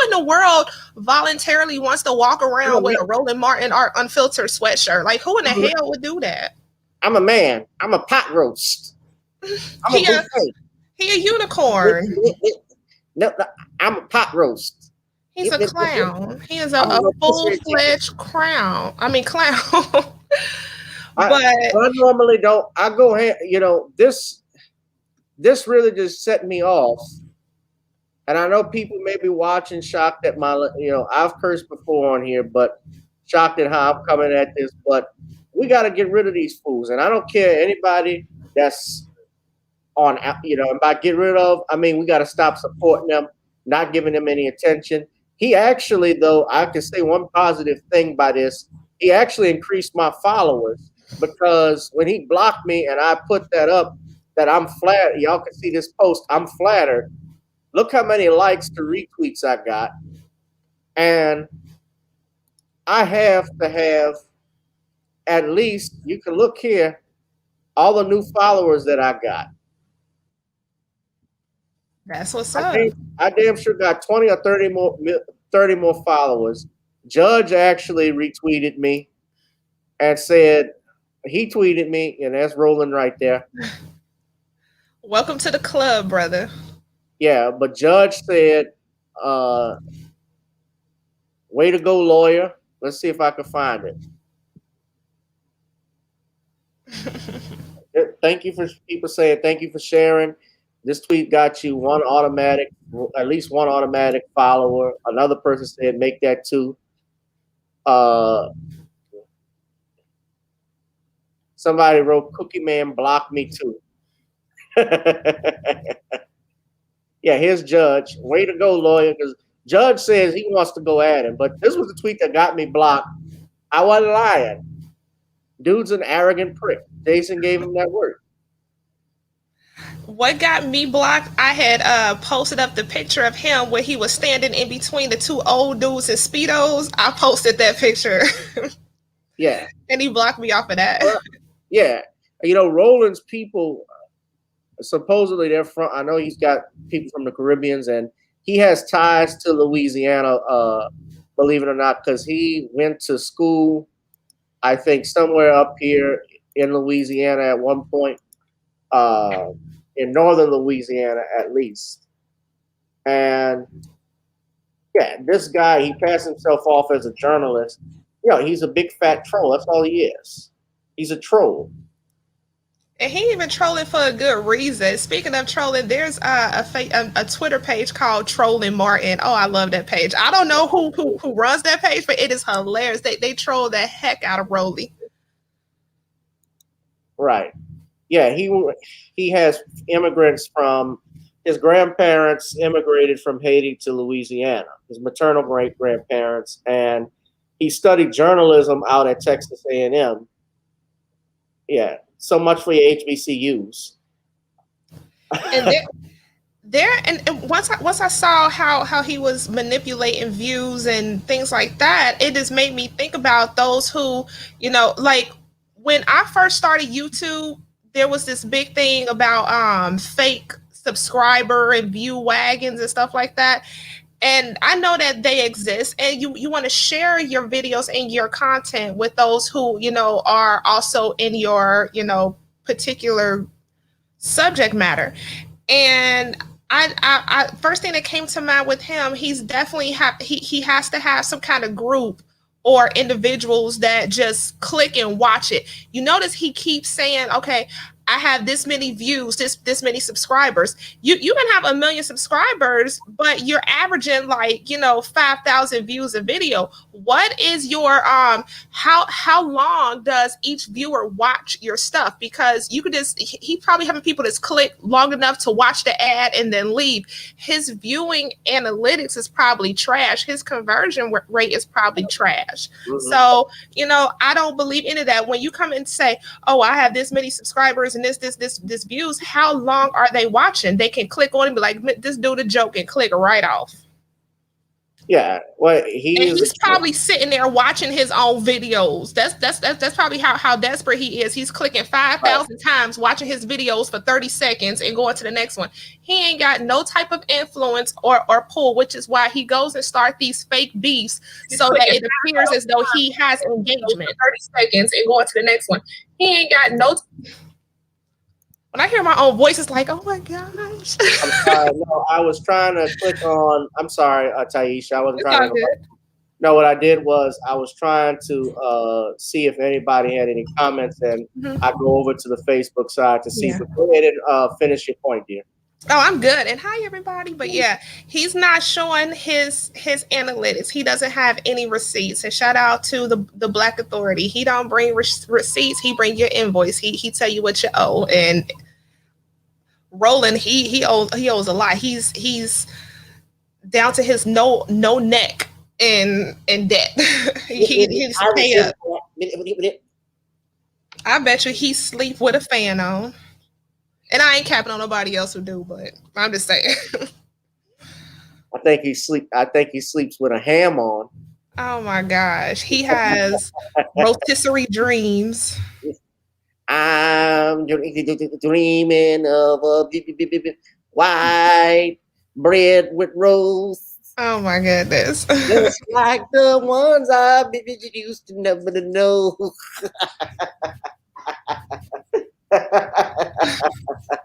in the world voluntarily wants to walk around with a Roland Martin or unfiltered sweatshirt? Like, who in the hell would do that? I'm a man. I'm a pot roast. He a unicorn. No, I'm a pot roast. He's a clown. He is a full-fledged clown. But I normally don't. I go ahead. This really just set me off. And I know people may be watching, shocked at my. I've cursed before on here, but shocked at how I'm coming at this. But we got to get rid of these fools. And I don't care anybody that's on, and by get rid of, I mean, we got to stop supporting them, not giving them any attention. He actually, though, I can say one positive thing by this. He actually increased my followers because when he blocked me and I put that up, that I'm flattered. Y'all can see this post. I'm flattered. Look how many likes to retweets I got. And I have to have at least, you can look here, all the new followers that I got. That's what's up. I damn sure got 20 or 30 more followers. Judge actually retweeted me and said, he tweeted me, and that's rolling right there. Welcome to the club, brother. Yeah, but Judge said, way to go, lawyer. Let's see if I can find it. Thank you for people saying thank you for sharing. This tweet got you at least one automatic follower. Another person said make that 2. Somebody wrote Cookie Man blocked me too. Yeah, here's Judge. Way to go, lawyer, because Judge says he wants to go at him. But this was the tweet that got me blocked. I wasn't lying. Dude's an arrogant prick. Jason gave him that word. What got me blocked, I had posted up the picture of him where he was standing in between the 2 old dudes in Speedos. I posted that picture. Yeah. And he blocked me off of that. Yeah. Roland's people, supposedly they're from, I know he's got people from the Caribbeans, and he has ties to Louisiana, believe it or not, because he went to school, I think, somewhere up here in Louisiana at one point, in northern Louisiana at least. And yeah, this guy, he passed himself off as a journalist. He's a big fat troll. That's all he is. He's a troll. And he even trolling for a good reason. Speaking of trolling, there's a Twitter page called Trolling Martin. Oh, I love that page. I don't know who runs that page, but it is hilarious. They troll the heck out of Rolly. Right. Yeah, he has immigrants from, his grandparents immigrated from Haiti to Louisiana, his maternal great-grandparents, and he studied journalism out at Texas A&M. Yeah, so much for your HBCUs. And and once I saw how he was manipulating views and things like that, it just made me think about those who, like when I first started YouTube, there was this big thing about fake subscriber and view wagons and stuff like that. And I know that they exist, and you want to share your videos and your content with those who, are also in your, particular subject matter. And I first thing that came to mind with him, he's definitely he has to have some kind of group or individuals that just click and watch it. You notice he keeps saying, okay, I have this many views, this many subscribers. You can have 1 million subscribers, but you're averaging 5,000 views a video. What is your how long does each viewer watch your stuff? Because you could he probably having people just click long enough to watch the ad and then leave. His viewing analytics is probably trash. His conversion rate is probably trash. Mm-hmm. So, I don't believe any of that. When you come and say, oh, I have this many subscribers and this views, how long are they watching? They can click on and be like, this dude a joke, and click right off. Yeah, well, he's probably sitting there watching his own videos. That's probably how desperate he is. He's clicking 5,000 times, watching his videos for 30 seconds and going to the next one. He ain't got no type of influence or pull, which is why he goes and start these fake beefs so that it appears as though he has engagement. 30 seconds and going to the next one. He ain't got no. When I hear my own voice, it's like, oh my gosh. I'm sorry. No, I was trying to click on. I'm sorry, Taisha. I wasn't trying to. No, what I did was I was trying to see if anybody had any comments, and I go over to the Facebook side to see. Yeah. But go ahead and finish your point, dear. Oh, I'm good. And hi everybody. But yeah, he's not showing his analytics. He doesn't have any receipts. And shout out to the Black Authority. He don't bring receipts. He bring your invoice. He tell you what you owe. And Roland, he owes a lot. He's down to his no neck in debt. he needs to pay up. I bet you he sleep with a fan on. And I ain't capping on nobody else who do, but I'm just saying. I think he sleeps with a ham on. Oh my gosh. He has rotisserie dreams. I'm dreaming of a white bread with roast. Oh my goodness. Just like the ones I used to never know.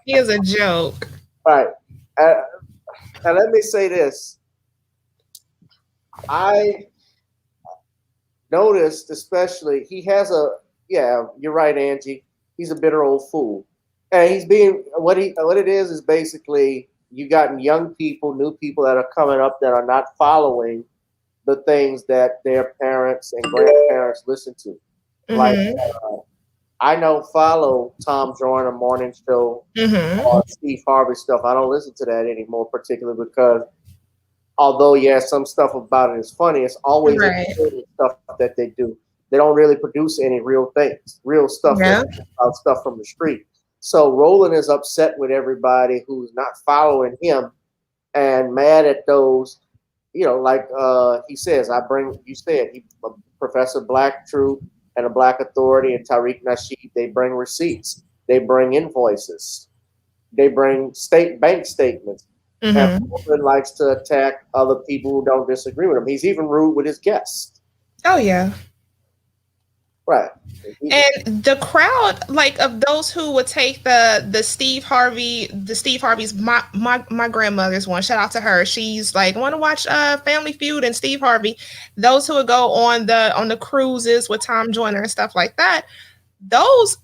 He is a joke. All right. And let me say this. I noticed, especially, he has yeah, you're right, Angie. He's a bitter old fool. And he's being, what it is basically, you got young people, new people that are coming up that are not following the things that their parents and grandparents listen to. Mm-hmm. Like, I don't follow Tom Joyner morning show or Steve Harvey stuff. I don't listen to that anymore, particularly because although, yeah, some stuff about it is funny, it's always the stuff that they do. They don't really produce any real things, real stuff, stuff from the street. So Roland is upset with everybody who's not following him and mad at those, like he says, Professor Black Truth and a Black Authority and Tariq Nasheed, they bring receipts, they bring invoices, they bring bank statements. And Roland likes to attack other people who don't disagree with him. He's even rude with his guests. Oh, yeah. Right. And the crowd, like, of those who would take the Steve Harvey's my grandmother's one, shout out to her. She's like, want to watch Family Feud and Steve Harvey. Those who would go on the cruises with Tom Joyner and stuff like that. Those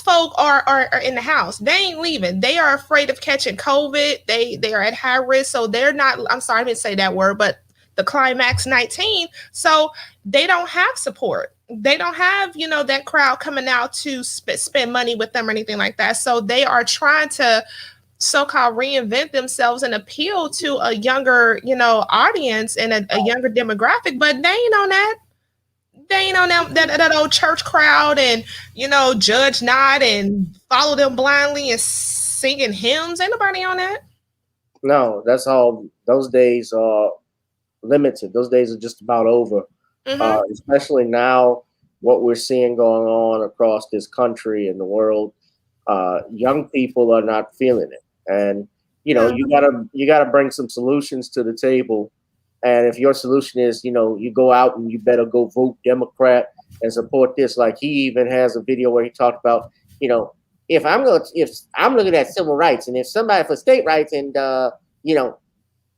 folk are in the house. They ain't leaving. They are afraid of catching COVID. They are at high risk. So they're not, I'm sorry, I didn't say that word, but the Climax 19. So they don't have support. They don't have, that crowd coming out to spend money with them or anything like that. So they are trying to so-called reinvent themselves and appeal to a younger, audience and a younger demographic, but they ain't on that. They ain't on that old church crowd and, judge not and follow them blindly and singing hymns. Ain't nobody on that. No, that's all. Those days are limited. Those days are just about over. Especially now, what we're seeing going on across this country and the world, young people are not feeling it. And, you gotta bring some solutions to the table. And if your solution is, you go out and you better go vote Democrat and support this, like he even has a video where he talked about, if I'm looking at civil rights and if somebody for state rights and, the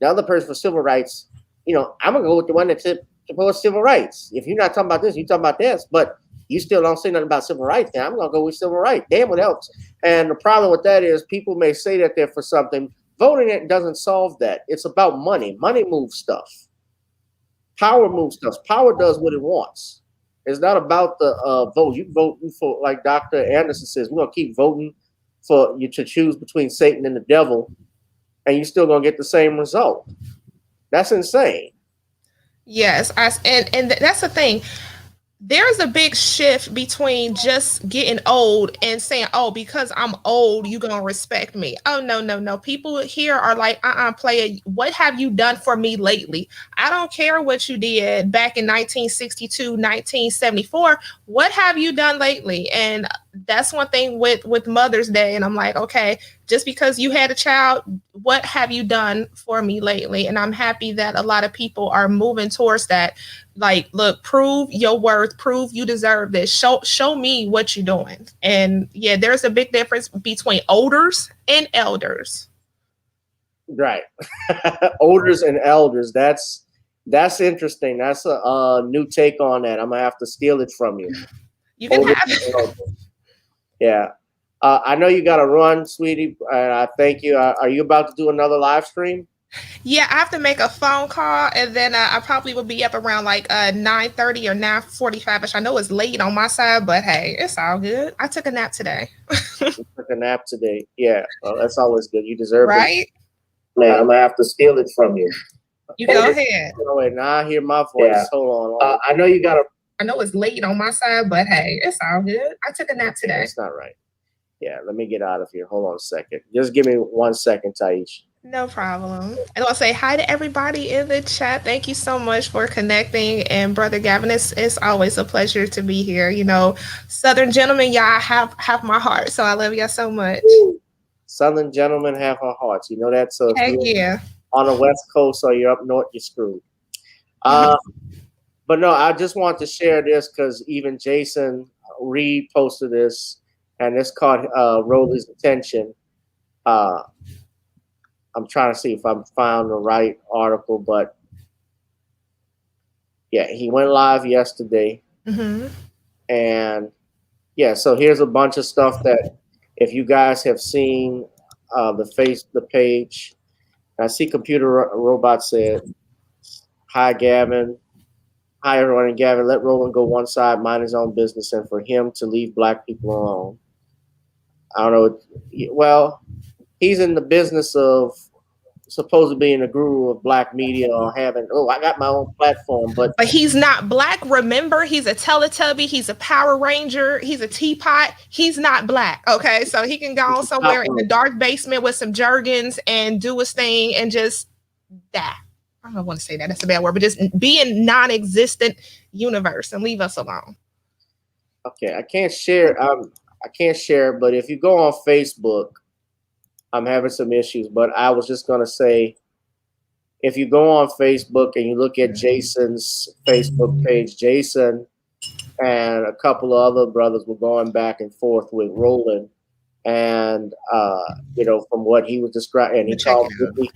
other person for civil rights, I'm gonna go with the one that supports civil rights. If you're not talking about this, you're talking about this, but you still don't say nothing about civil rights, then I'm gonna go with civil rights. Damn, what else? And the problem with that is people may say that they're for something. Voting it doesn't solve that. It's about money. Money moves stuff. Power moves stuff. Power does what it wants. It's not about the vote. You can vote for, like Dr. Anderson says, we're gonna keep voting for you to choose between Satan and the devil, and you're still gonna get the same result. That's insane. Yes, and that's the thing. There's a big shift between just getting old and saying, oh, because I'm old, you're going to respect me. Oh, no. People here are like, player, what have you done for me lately? I don't care what you did back in 1962, 1974. What have you done lately? And that's one thing with Mother's Day. And I'm like, okay, just because you had a child, what have you done for me lately? And I'm happy that a lot of people are moving towards that. Like, look, prove your worth, prove you deserve this. Show me what you're doing. And yeah, there's a big difference between olders and elders. Right. Olders and elders. That's interesting. That's a new take on that. I'm gonna have to steal it from you. You can have it. Yeah. I know you got to run, sweetie, and I thank you. Are you about to do another live stream? Yeah, I have to make a phone call, and then I probably will be up around like 9:30 or 9:45. Which I know is late on my side, but hey, it's all good. I took a nap today. You took a nap today. Yeah, well, that's always good. You deserve it. Right? Man, I'm gonna have to steal it from you. You go ahead. Oh, wait, now I hear my voice. Yeah. Hold on. I know you got to. I know it's late on my side, but hey, it's all good. I took a nap today. That's not right. Yeah, let me get out of here. Hold on a second. Just give me 1 second, Taisha. No problem. And I'll say hi to everybody in the chat. Thank you so much for connecting. And Brother Gavin, it's always a pleasure to be here. You know, Southern gentlemen, y'all have my heart. So I love y'all so much. Southern gentlemen have our hearts. You know that? So Heck yeah. On the West Coast or you're up north, you're screwed. But no, I just want to share this because even Jason Reed posted this, and this caught Rolly's attention. I'm trying to see if I found the right article, but yeah, he went live yesterday. And yeah, so here's a bunch of stuff that if you guys have seen the page. I see Computer Robot said, "Hi, Gavin. Hi, everyone. And Gavin, let Roland go one side, mind his own business, and for him to leave black people alone." I don't know. Well, he's in the business of supposed to being a guru of black media or having, I got my own platform, but he's not black. Remember, he's a Teletubby, he's a Power Ranger, he's a teapot. He's not black. Okay, so he can go somewhere in the dark basement with some Jergens and do his thing and just die. I don't want to say that, that's a bad word, but just be in non-existent universe and leave us alone. Okay, I can't share. I can't share, but if you go on Facebook, I'm having some issues, but I was just going to say, if you go on Facebook and you look at Jason's Facebook page, Jason and a couple of other brothers were going back and forth with Roland. And, from what he was describing, and he called Vicky,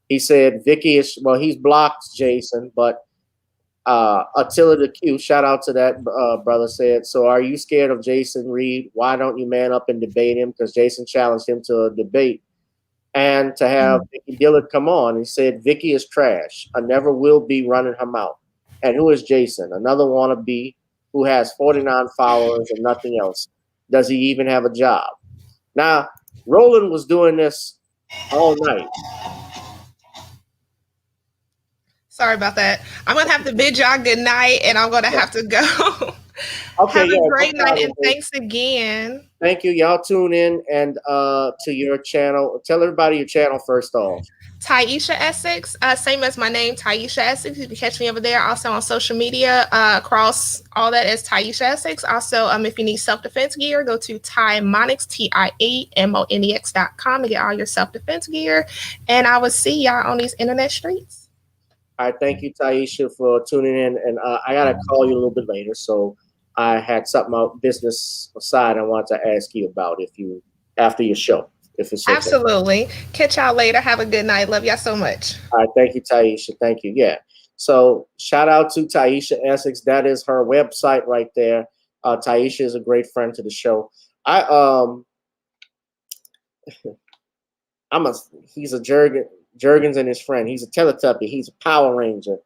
he said, Vicky is, well, he's blocked Jason, but Attila the Q, shout out to that brother, said, "So are you scared of Jason Reed? Why don't you man up and debate him?" Because Jason challenged him to a debate and to have Vicky Dillard come on. He said, "Vicky is trash. I never will be running her mouth." And who is Jason? Another wannabe who has 49 followers and nothing else. Does he even have a job? Now, Roland was doing this all night. Sorry about that. I'm going to have to bid y'all good night, and I'm going to have to go. Okay, have a great night, and thanks again. Thank you. Y'all tune in and to your channel. Tell everybody your channel first off. GavinRichardEsq, same as my name, GavinRichardEsq. You can catch me over there. Also on social media, across all that is GavinRichardEsq. Also, if you need self-defense gear, go to Tiemonix, TIEMONEX.com to get all your self-defense gear. And I will see y'all on these internet streets. All right, thank you, Taisha, for tuning in. And I got to call you a little bit later. So I had something out business aside I wanted to ask you about after your show, if it's okay. Absolutely. Catch y'all later. Have a good night. Love y'all so much. All right, thank you, Taisha. Thank you. Yeah. So shout out to GavinRichardEsq. That is her website right there. Taisha is a great friend to the show. He's a Jergens and his friend. He's a Teletubby. He's a Power Ranger.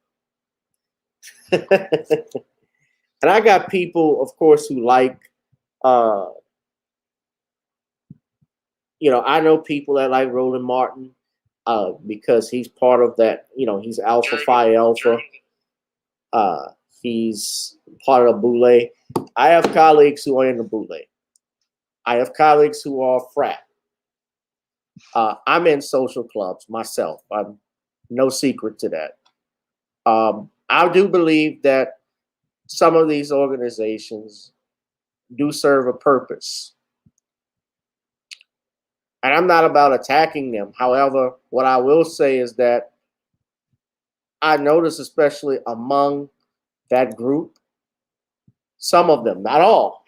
And I got people, of course, who like, I know people that like Roland Martin because he's part of that, he's Alpha Phi Alpha. He's part of Boule. I have colleagues who are in the Boule. I have colleagues who are frat. I'm in social clubs myself. I'm no secret to that. I do believe that some of these organizations do serve a purpose. And I'm not about attacking them. However, what I will say is that I notice, especially among that group, some of them, not all,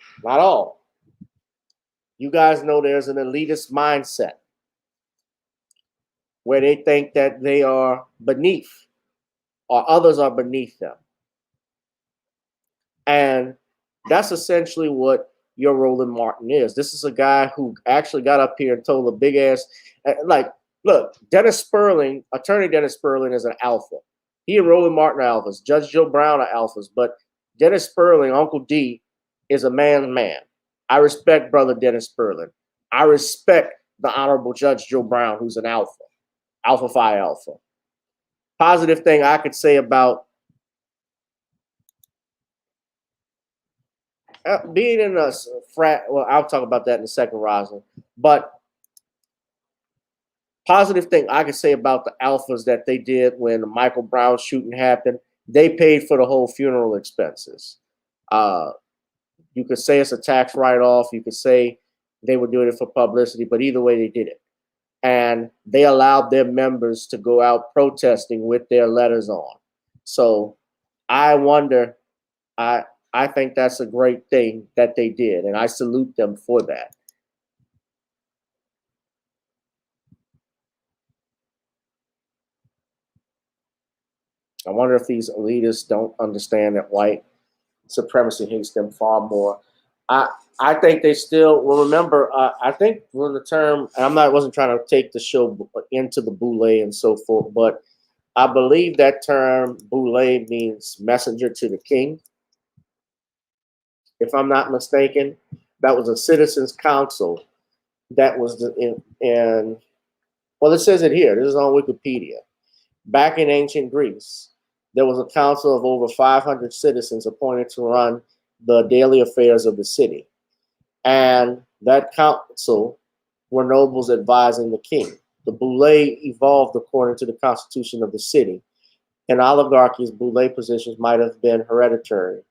you guys know there's an elitist mindset where they think that they are beneath or others are beneath them. And that's essentially what your Roland Martin is. This is a guy who actually got up here and told a big ass, like, look, Attorney Dennis Sperling is an alpha. He and Roland Martin are alphas. Judge Joe Brown are alphas. But Dennis Sperling, Uncle D, is a man's man. I respect brother Dennis Sperling. I respect the Honorable Judge Joe Brown, who's an alpha. Alpha Phi Alpha. Positive thing I could say about being in a frat, well, I'll talk about that in a second, Rosalind. But positive thing I could say about the alphas that they did when the Michael Brown shooting happened, they paid for the whole funeral expenses. You could say it's a tax write-off. You could say they were doing it for publicity, but either way, they did it. And they allowed their members to go out protesting with their letters on. So I wonder, I think that's a great thing that they did, and I salute them for that. I wonder if these elitists don't understand that white supremacy hates them far more. I think they still will remember. I think when the term, and wasn't trying to take the show into the boule and so forth, but I believe that term boule means messenger to the king. If I'm not mistaken, that was a citizens' council that was in well, it says it here. This is on Wikipedia. Back in ancient Greece, there was a council of over 500 citizens appointed to run the daily affairs of the city. And that council were nobles advising the king. The boule evolved according to the constitution of the city. In oligarchies, boule positions might have been hereditary,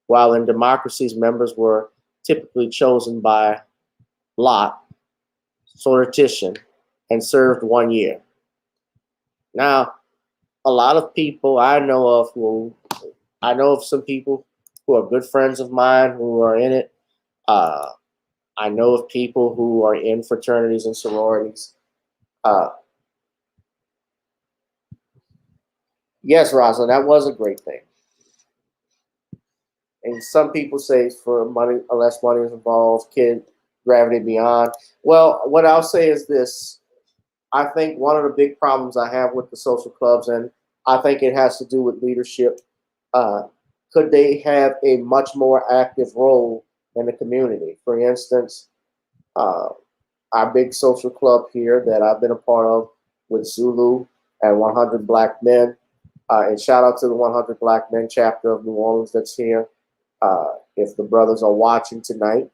while in democracies, members were typically chosen by lot, sortition, and served 1 year. Now, a lot of people I know of some people who are good friends of mine who are in it. I know of people who are in fraternities and sororities. Yes, Rosalind, that was a great thing. And some people say for money, less money is involved, kid gravity beyond. Well, what I'll say is this. I think one of the big problems I have with the social clubs, and I think it has to do with leadership, could they have a much more active role in the community? For instance, our big social club here that I've been a part of with Zulu and 100 Black Men, and shout out to the 100 Black Men chapter of New Orleans that's here. If the brothers are watching tonight,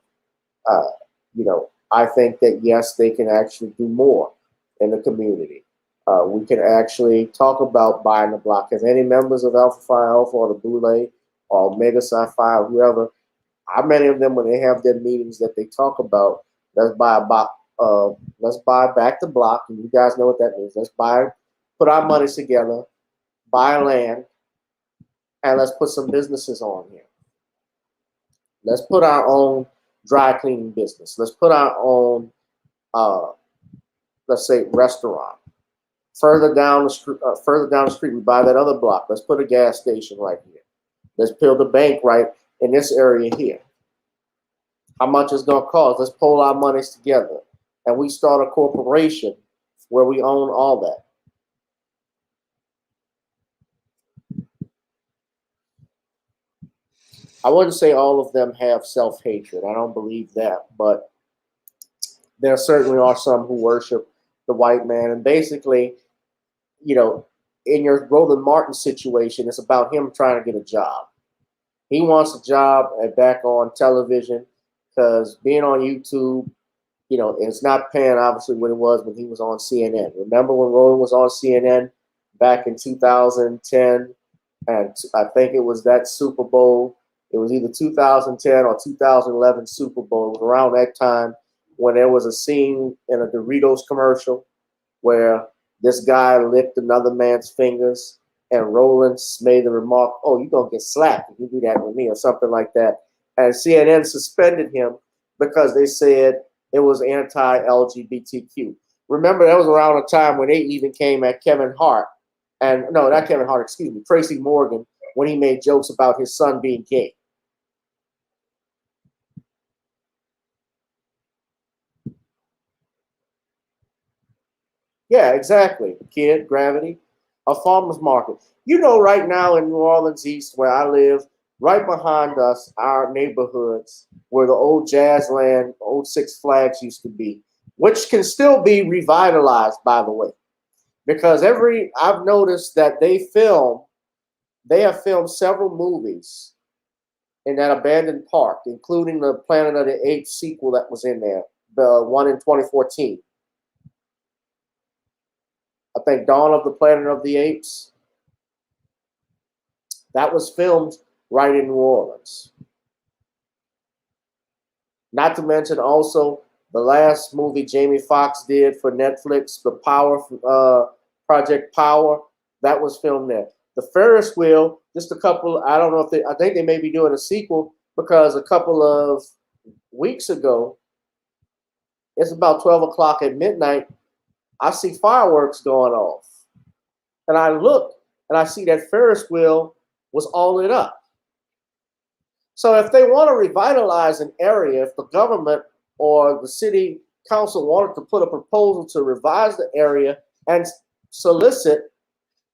I think that yes, they can actually do more in the community. We can actually talk about buying the block. If any members of Alpha Phi Alpha or the Boule or Omega Psi Phi or whoever, how many of them, when they have their meetings that they talk about, let's buy back the block, and you guys know what that means. Put our monies together, buy land, and let's put some businesses on here. Let's put our own dry cleaning business. Let's put our own, let's say, restaurant. Further down the street, we buy that other block. Let's put a gas station right here. Let's build a bank right in this area here. How much it's going to cost? Let's pull our monies together, and we start a corporation where we own all that. I wouldn't say all of them have self-hatred. I don't believe that, but there certainly are some who worship the white man. And basically, in your Roland Martin situation, it's about him trying to get a job. He wants a job back on television because being on YouTube, it's not paying obviously what it was when he was on CNN. Remember when Roland was on CNN back in 2010? And I think it was that Super Bowl. It was either 2010 or 2011 Super Bowl. It was around that time when there was a scene in a Doritos commercial where this guy licked another man's fingers, and Roland made the remark, "Oh, you're going to get slapped if you do that with me," or something like that. And CNN suspended him because they said it was anti-LGBTQ. Remember, that was around a time when they even came at Kevin Hart, and no, not Kevin Hart, excuse me, Tracy Morgan, when he made jokes about his son being gay. Yeah, exactly. Kid, Gravity, a farmer's market. You know, right now in New Orleans East, where I live, right behind us, our neighborhoods, where the old Jazzland, old Six Flags used to be, which can still be revitalized, by the way, because I've noticed that they have filmed several movies in that abandoned park, including the Planet of the Apes sequel that was in there, the one in 2014. I think Dawn of the Planet of the Apes. That was filmed right in New Orleans. Not to mention also the last movie Jamie Foxx did for Netflix, the Power Project Power, that was filmed there. The Ferris wheel, just a couple. I don't know if I think they may be doing a sequel because a couple of weeks ago, it's about 12 o'clock at midnight. I see fireworks going off, and I look and I see that Ferris wheel was all lit up. So if they want to revitalize an area, if the government or the city council wanted to put a proposal to revise the area and solicit,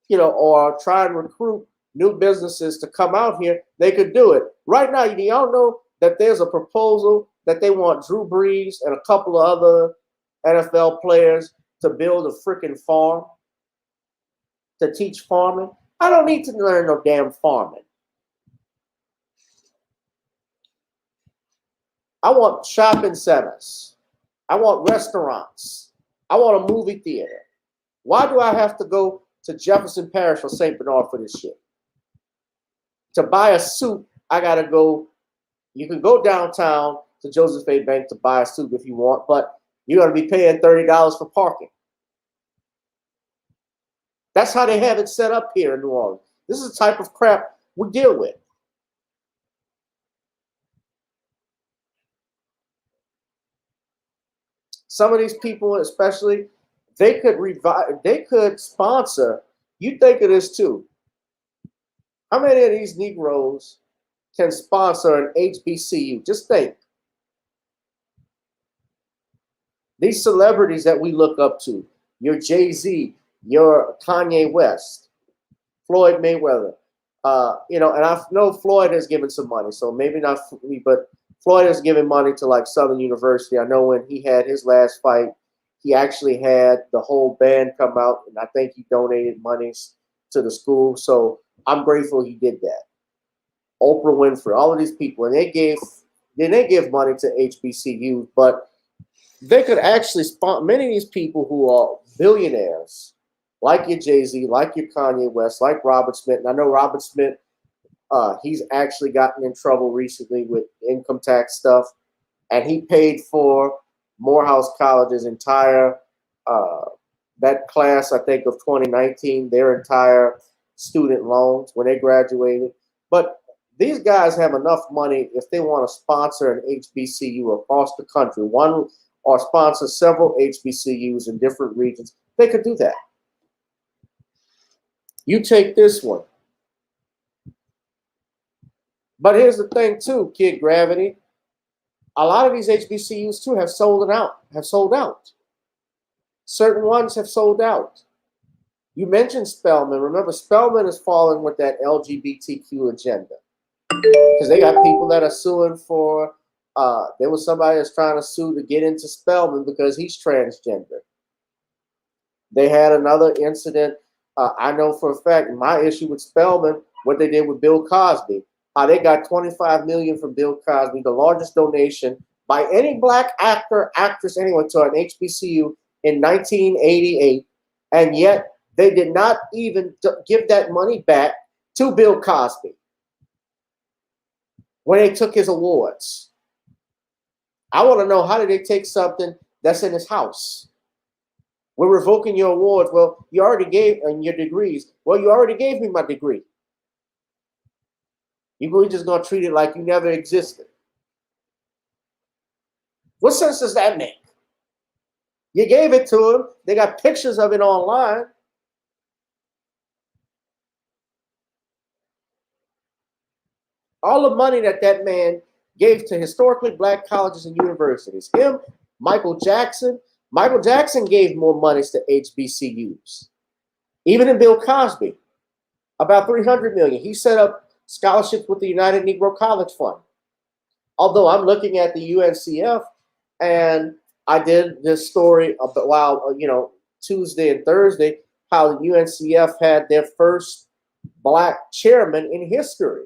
or try and recruit new businesses to come out here, they could do it. Right now, y'all know that there's a proposal that they want Drew Brees and a couple of other NFL players to build a freaking farm to teach farming. I don't need to learn no damn farming. I want shopping centers. I want restaurants. I want a movie theater. Why do I have to go to Jefferson Parish or St. Bernard for this shit? To buy a suit, I gotta go. You can go downtown to Joseph A. Bank to buy a suit if you want, but you're gonna be paying $30 for parking. That's how they have it set up here in New Orleans. This is the type of crap we deal with. Some of these people, especially, they could sponsor. You think of this too. How many of these Negroes can sponsor an HBCU? Just think. These celebrities that we look up to, your Jay-Z, your Kanye West, Floyd Mayweather, and I know Floyd has given some money, so maybe not me, but Floyd has given money to like Southern University. I know when he had his last fight, he actually had the whole band come out, and I think he donated monies to the school. So I'm grateful he did that. Oprah Winfrey, all of these people, and they give money to HBCUs, but they could actually sponsor many of these people who are billionaires, like your Jay-Z, like your Kanye West, like Robert Smith. And I know Robert Smith, he's actually gotten in trouble recently with income tax stuff, and he paid for Morehouse College's entire that class, I think, of 2019, their entire student loans when they graduated. But these guys have enough money if they want to sponsor an HBCU across the country, one or sponsor several HBCUs in different regions. They could do that. You take this one. But here's the thing too, Kid Gravity. A lot of these HBCUs too have sold out. Certain ones have sold out. You mentioned Spelman. Remember, Spelman is falling with that LGBTQ agenda. Because they got people that are suing for, there was somebody that's trying to sue to get into Spelman because he's transgender. They had another incident. I know for a fact, my issue with Spelman, what they did with Bill Cosby. They got $25 million from Bill Cosby, the largest donation by any black actor, actress, anyone to an HBCU in 1988, and yet they did not even give that money back to Bill Cosby when they took his awards. I want to know, how did they take something that's in his house? We're revoking your awards. Well, you already gave, and your degrees. Well, you already gave me my degree. You're just going to treat it like you never existed. What sense does that make? You gave it to them. They got pictures of it online. All the money that man gave to historically black colleges and universities. Him, Michael Jackson, Michael Jackson gave more monies to HBCUs. Even in Bill Cosby, about $300 million. He set up scholarships with the United Negro College Fund. Although I'm looking at the UNCF, and I did this story about Tuesday and Thursday, how the UNCF had their first black chairman in history.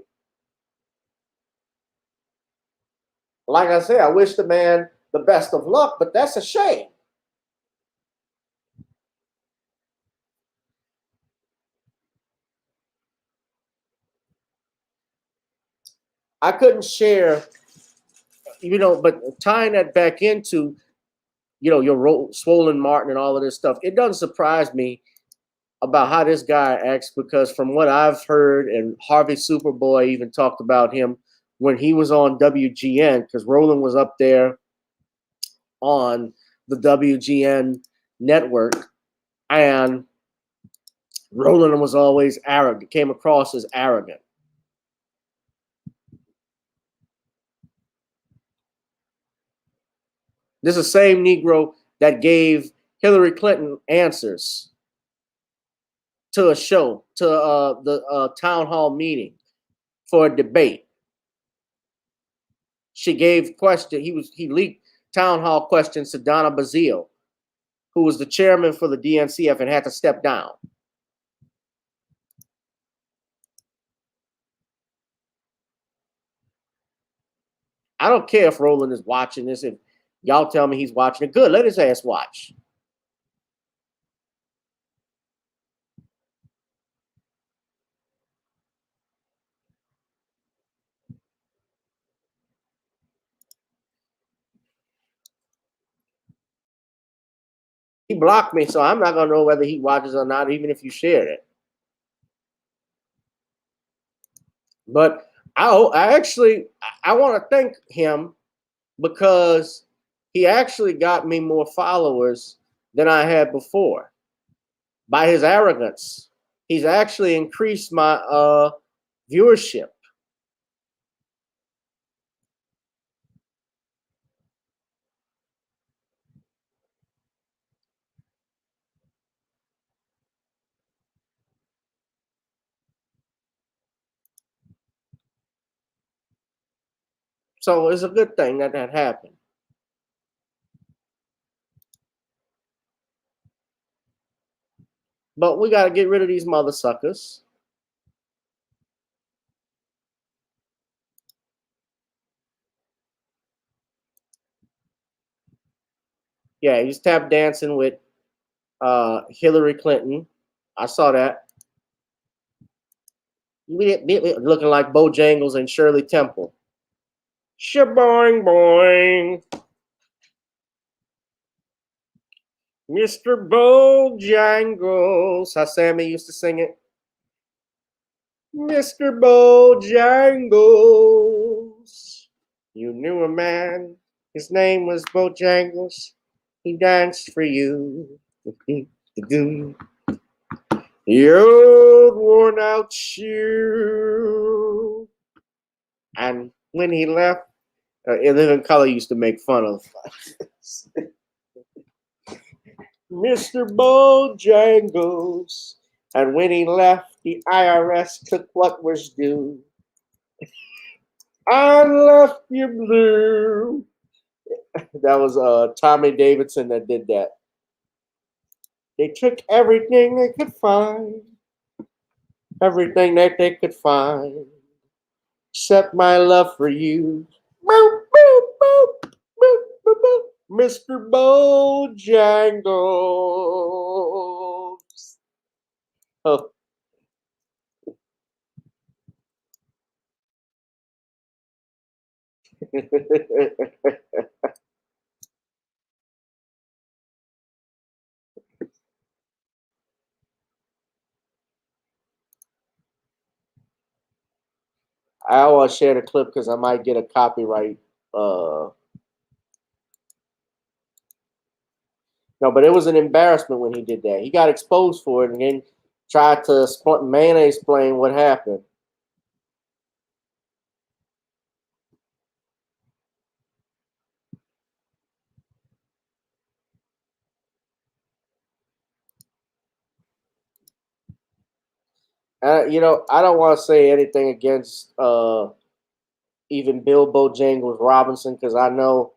Like I say, I wish the man the best of luck, but that's a shame. I couldn't share, but tying that back into, your Swollen Martin and all of this stuff, it doesn't surprise me about how this guy acts, because from what I've heard, and Harvey Superboy even talked about him when he was on WGN, because Roland was up there on the WGN network, and Roland was always arrogant, came across as arrogant. This is the same Negro that gave Hillary Clinton answers to a show, to the town hall meeting for a debate. She gave he leaked town hall questions to Donna Bazile, who was the chairman for the DNCF and had to step down. I don't care if Roland is watching this. If y'all tell me he's watching it, good. Let his ass watch. He blocked me, so I'm not going to know whether he watches or not, even if you shared it. But I want to thank him, because he actually got me more followers than I had before. By his arrogance, he's actually increased my viewership. So it's a good thing that happened. But we got to get rid of these mother suckers. Yeah, he's tap dancing with Hillary Clinton. I saw that. Looking like Bojangles and Shirley Temple. Shaboing boing. Mr. Bojangles. How Sammy used to sing it. Mr. Bojangles. You knew a man. His name was Bojangles. He danced for you. The old worn out shoe. And when he left, Living Color used to make fun of Mr. Bojangles. And when he left, the IRS took what was due. I left you blue. That was Tommy Davidson that did that. They took everything they could find. Everything that they could find. Except my love for you. Boop, boop, boop, boop, boop, boop. Mr. Bojangles. Oh. I always share the clip because I might get a copyright. No, but it was an embarrassment when he did that. He got exposed for it and then tried to mayonnaise explain what happened. You know, I don't want to say anything against even Bill Bojangles Robinson, because I know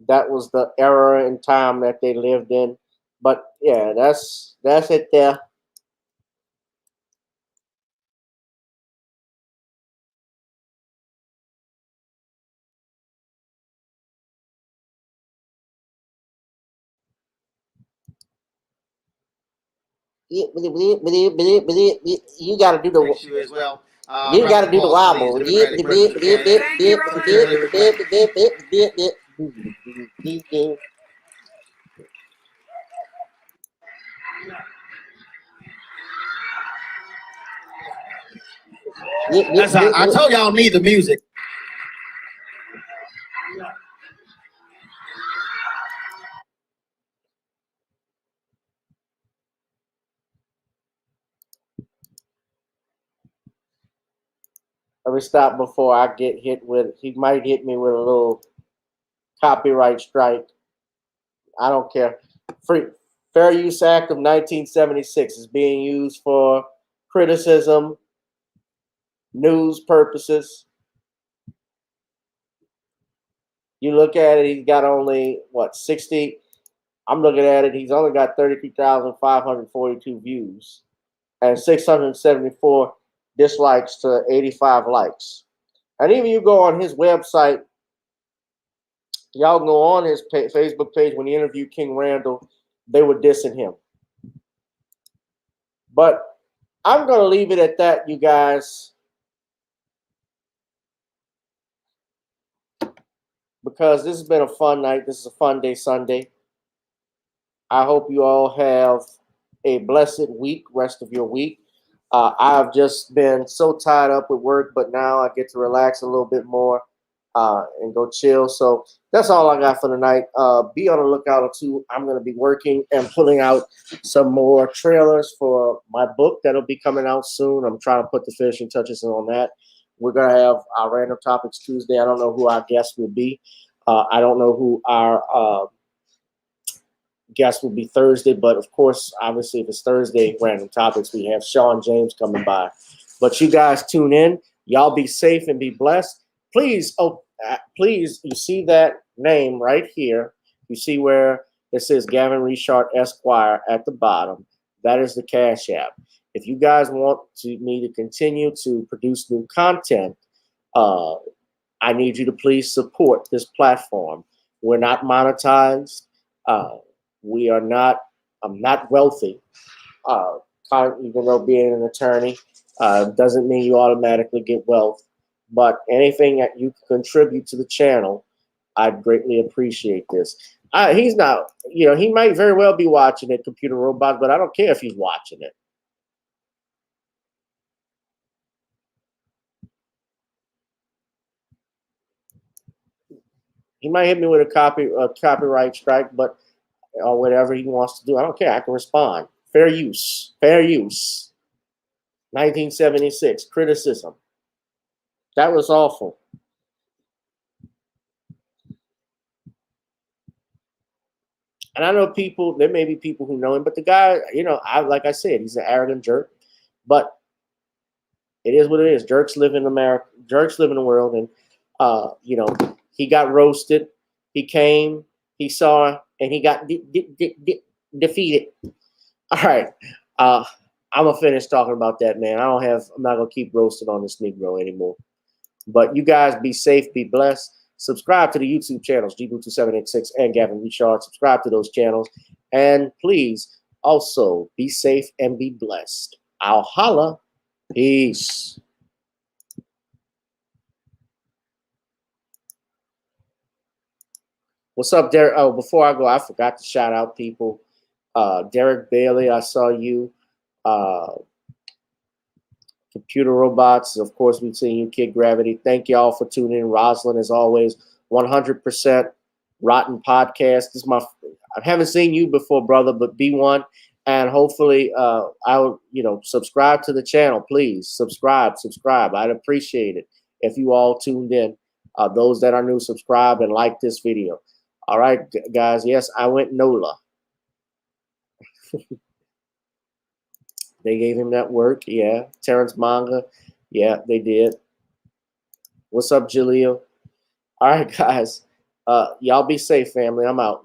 that was the era and time that they lived in. But yeah, that's it there. You gotta do the. You as well. You gotta do the wobble. I told y'all need the music. Let me stop before I get hit with. He might hit me with a little copyright strike. I don't care. Free Fair Use Act of 1976 is being used for criticism, news purposes. You look at it, he's got only what 60. I'm looking at it, he's only got 33,542 views and 674 dislikes to 85 likes. And even you go on his website, y'all go on his Facebook page when he interviewed King Randall, they were dissing him. But I'm going to leave it at that, you guys, because this has been a fun night. This is a fun day, Sunday. I hope you all have a blessed week, rest of your week. I've just been so tied up with work, but now I get to relax a little bit more and go chill. So that's all I got for tonight. Be on the lookout too. I'm going to be working and pulling out some more trailers for my book that'll be coming out soon. I'm trying to put the finishing touches on that. We're going to have our Random Topics Tuesday. I don't know who our guest will be. I don't know who our guest will be Thursday, but of course, obviously, if it's Thursday, Random Topics, we have Sean James coming by. But you guys tune in. Y'all be safe and be blessed. Please, please, you see that name right here. You see where it says GavinRichardEsq at the bottom. That is the Cash App. If you guys want me to continue to produce new content, I need you to please support this platform. We're not monetized. We are not. I'm not wealthy. Even though being an attorney doesn't mean you automatically get wealth. But anything that you can contribute to the channel, I'd greatly appreciate this. He's not. You know, he might very well be watching it, Computer Robots, but I don't care if he's watching it. He might hit me with a copyright strike, but or whatever he wants to do. I don't care. I can respond. Fair use. Fair use. 1976. Criticism. That was awful. And I know people, there may be people who know him, but the guy, you know, like I said, he's an arrogant jerk. But it is what it is. Jerks live in America. Jerks live in the world. And, you know, he got roasted. He came, he saw, and he got defeated. All right. I'm going to finish talking about that, man. I'm not going to keep roasting on this Negro anymore. But you guys be safe, be blessed. Subscribe to the YouTube channels, GBoo2786 and Gavin Richard. Subscribe to those channels. And please also be safe and be blessed. I'll holla. Peace. What's up, Derek? Oh, before I go, I forgot to shout out people. Derek Bailey, I saw you. Computer Robots, of course, we've seen you, Kid Gravity. Thank you all for tuning in. Rosalind, as always, 100% Rotten Podcast. I haven't seen you before, brother, but be one. And hopefully, I'll, subscribe to the channel, please. Subscribe. I'd appreciate it if you all tuned in. Those that are new, subscribe and like this video. All right, guys. Yes, I went NOLA. They gave him that work. Yeah. Terrence Manga. Yeah, they did. What's up, Jaleel? All right, guys. Y'all be safe, family. I'm out.